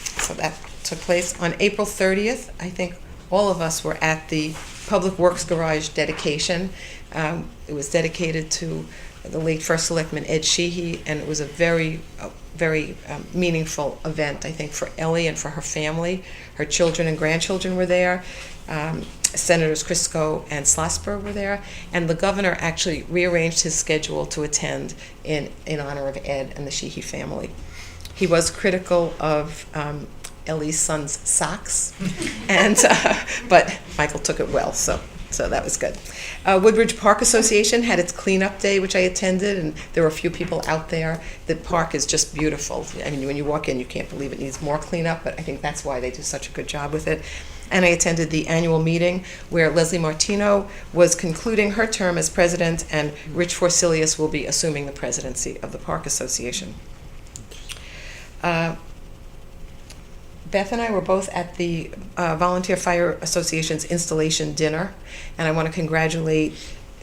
Speaker 1: So that took place on April 30th. I think all of us were at the Public Works Garage dedication. It was dedicated to the late First Selectman Ed Sheehy, and it was a very meaningful event, I think, for Ellie and for her family. Her children and grandchildren were there. Senators Crisco and Schlossberg were there, and the governor actually rearranged his schedule to attend in honor of Ed and the Sheehy family. He was critical of Ellie's son's socks, and but Michael took it well, so that was good. Woodbridge Park Association had its cleanup day, which I attended, and there were a few people out there. The park is just beautiful. I mean, when you walk in, you can't believe it needs more cleanup, but I think that's why they do such a good job with it. And I attended the annual meeting where Leslie Martino was concluding her term as president, and Rich Forsilius will be assuming the presidency of the Park Association. Beth and I were both at the Volunteer Fire Association's installation dinner, and I want to congratulate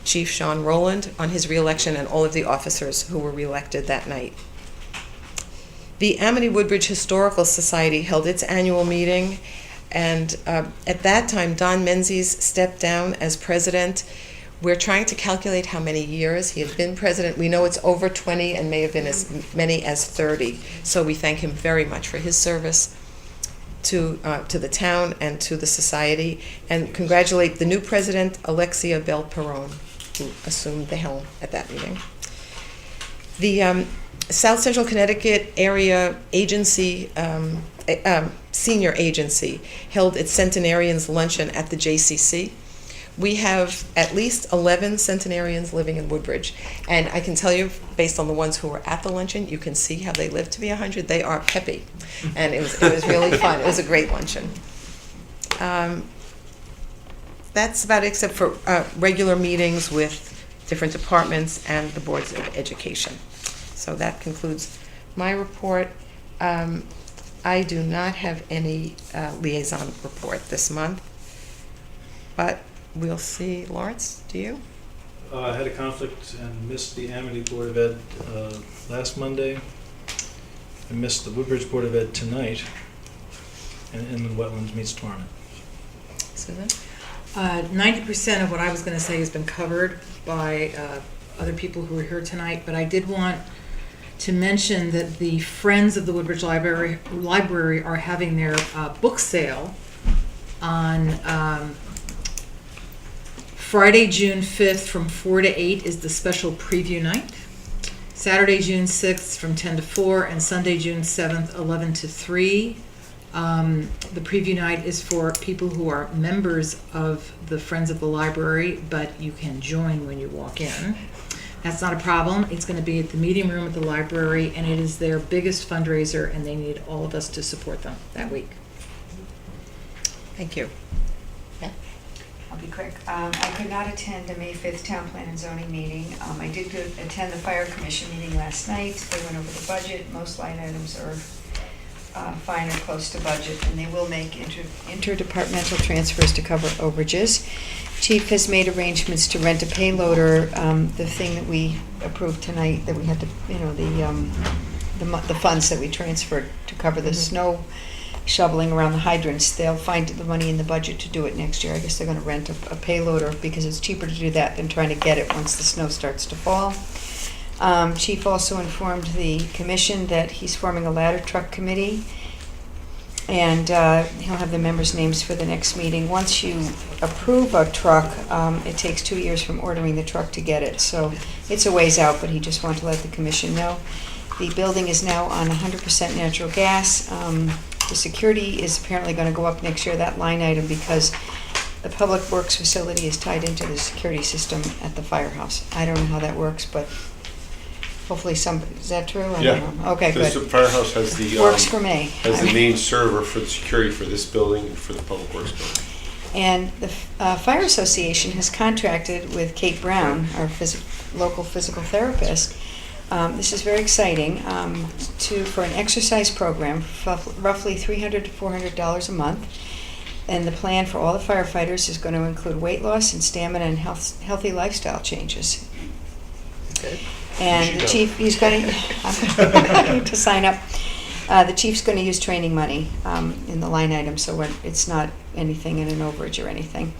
Speaker 1: Chief Sean Rowland on his reelection and all of the officers who were reelected that night. The Amity Woodbridge Historical Society held its annual meeting, and at that time, Don Menzies stepped down as president. We're trying to calculate how many years he had been president. We know it's over 20 and may have been as many as 30. So we thank him very much for his service to the town and to the society, and congratulate the new president, Alexia Bell-Perrone, who assumed the helm at that meeting. The South Central Connecticut Area Agency, Senior Agency, held its centenarians luncheon at the JCC. We have at least 11 centenarians living in Woodbridge, and I can tell you, based on the ones who were at the luncheon, you can see how they live to be 100. They are peppy, and it was really fun. It was a great luncheon. That's about it, except for regular meetings with different departments and the boards of education. So that concludes my report. I do not have any liaison report this month, but we'll see. Lawrence, do you?
Speaker 21: I had a conflict and missed the Amity Board of Ed last Monday. I missed the Woodbridge Board of Ed tonight, and Inland Wetlands meets tomorrow night.
Speaker 1: Susan?
Speaker 11: 90% of what I was going to say has been covered by other people who were here tonight, but I did want to mention that the Friends of the Woodbridge Library are having their book sale on Friday, June 5th from 4 to 8 is the special preview night. Saturday, June 6th from 10 to 4, and Sunday, June 7th, 11 to 3. The preview night is for people who are members of the Friends of the Library, but you can join when you walk in. That's not a problem. It's going to be at the meeting room at the library, and it is their biggest fundraiser, and they need all of us to support them that week.
Speaker 1: Thank you.
Speaker 12: I'll be quick. I could not attend the May 5th Town Plan and Zoning meeting. I did attend the Fire Commission meeting last night. They went over the budget. Most line items are fine or close to budget, and they will make interdepartmental transfers to cover overages. Chief has made arrangements to rent a payloader, the thing that we approved tonight, that we had to, the funds that we transferred to cover the snow shoveling around the hydrants. They'll find the money in the budget to do it next year. I guess they're going to rent a payloader because it's cheaper to do that than trying to get it once the snow starts to fall. Chief also informed the commission that he's forming a ladder truck committee, and he'll have the members' names for the next meeting. Once you approve a truck, it takes 2 years from ordering the truck to get it, so it's a ways out, but he just wanted to let the commission know. The building is now on 100% natural gas. The security is apparently going to go up next year, that line item, because the public works facility is tied into the security system at the firehouse. I don't know how that works, but hopefully is that true? I don't know. Okay, good.
Speaker 10: The firehouse has the
Speaker 12: works for me.
Speaker 10: Has the main server for the security for this building and for the public works building.
Speaker 12: And the Fire Association has contracted with Kate Brown, our local physical therapist. This is very exciting, for an exercise program, roughly $300 to $400 a month. And the plan for all the firefighters is going to include weight loss and stamina and healthy lifestyle changes.
Speaker 1: Good.
Speaker 12: And the chief, he's going to sign up. The chief's going to use training money in the line item, so it's not anything in an overage or anything.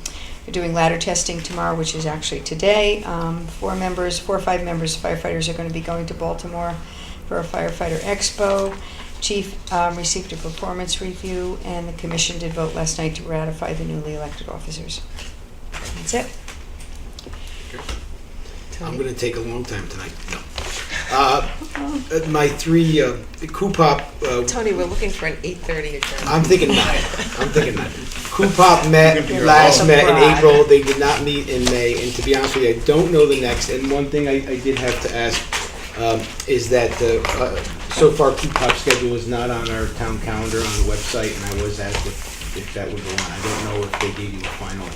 Speaker 12: We're doing ladder testing tomorrow, which is actually today. 4 or 5 members of firefighters are going to be going to Baltimore for a firefighter expo. Chief received a performance review, and the commission did vote last night to ratify the newly elected officers. That's it.
Speaker 8: I'm going to take a long time tonight. No. My 3 Coupop.
Speaker 1: Tony, we're looking for an 8:30 adjournment.
Speaker 8: I'm thinking 9. Coupop met in April. They did not meet in May, and to be honest with you, I don't know the next. And one thing I did have to ask is that so far Coupop's schedule is not on our town calendar on the website, and I was asked if that would go on. I don't know if they gave you a final,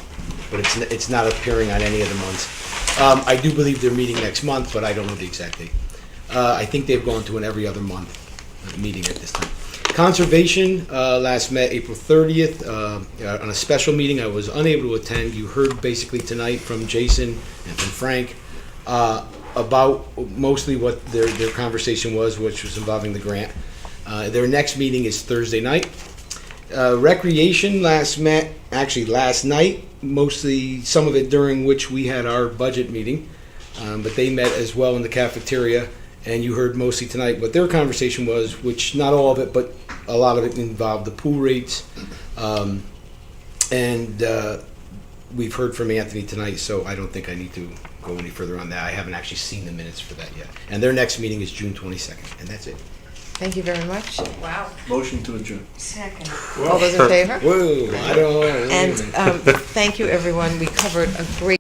Speaker 8: but it's not appearing on any of the months. I do believe they're meeting next month, but I don't know the exact date. I think they've gone to an every other month meeting at this time. Conservation last met April 30th on a special meeting. I was unable to attend. You heard basically tonight from Jason and from Frank about mostly what their conversation was, which was involving the grant. Their next meeting is Thursday night. Recreation last night, mostly some of it during which we had our budget meeting, but they met as well in the cafeteria, and you heard mostly tonight what their conversation was, which not all of it, but a lot of it involved the pool rates, and we've heard from Anthony tonight, so I don't think I need to go any further on that. I haven't actually seen the minutes for that yet. And their next meeting is June 22nd, and that's it.
Speaker 1: Thank you very much.
Speaker 12: Wow.
Speaker 9: Motion to adjourn.
Speaker 12: Second.
Speaker 1: All those in favor?
Speaker 8: Whoa, I don't know.
Speaker 1: And thank you, everyone. We covered a great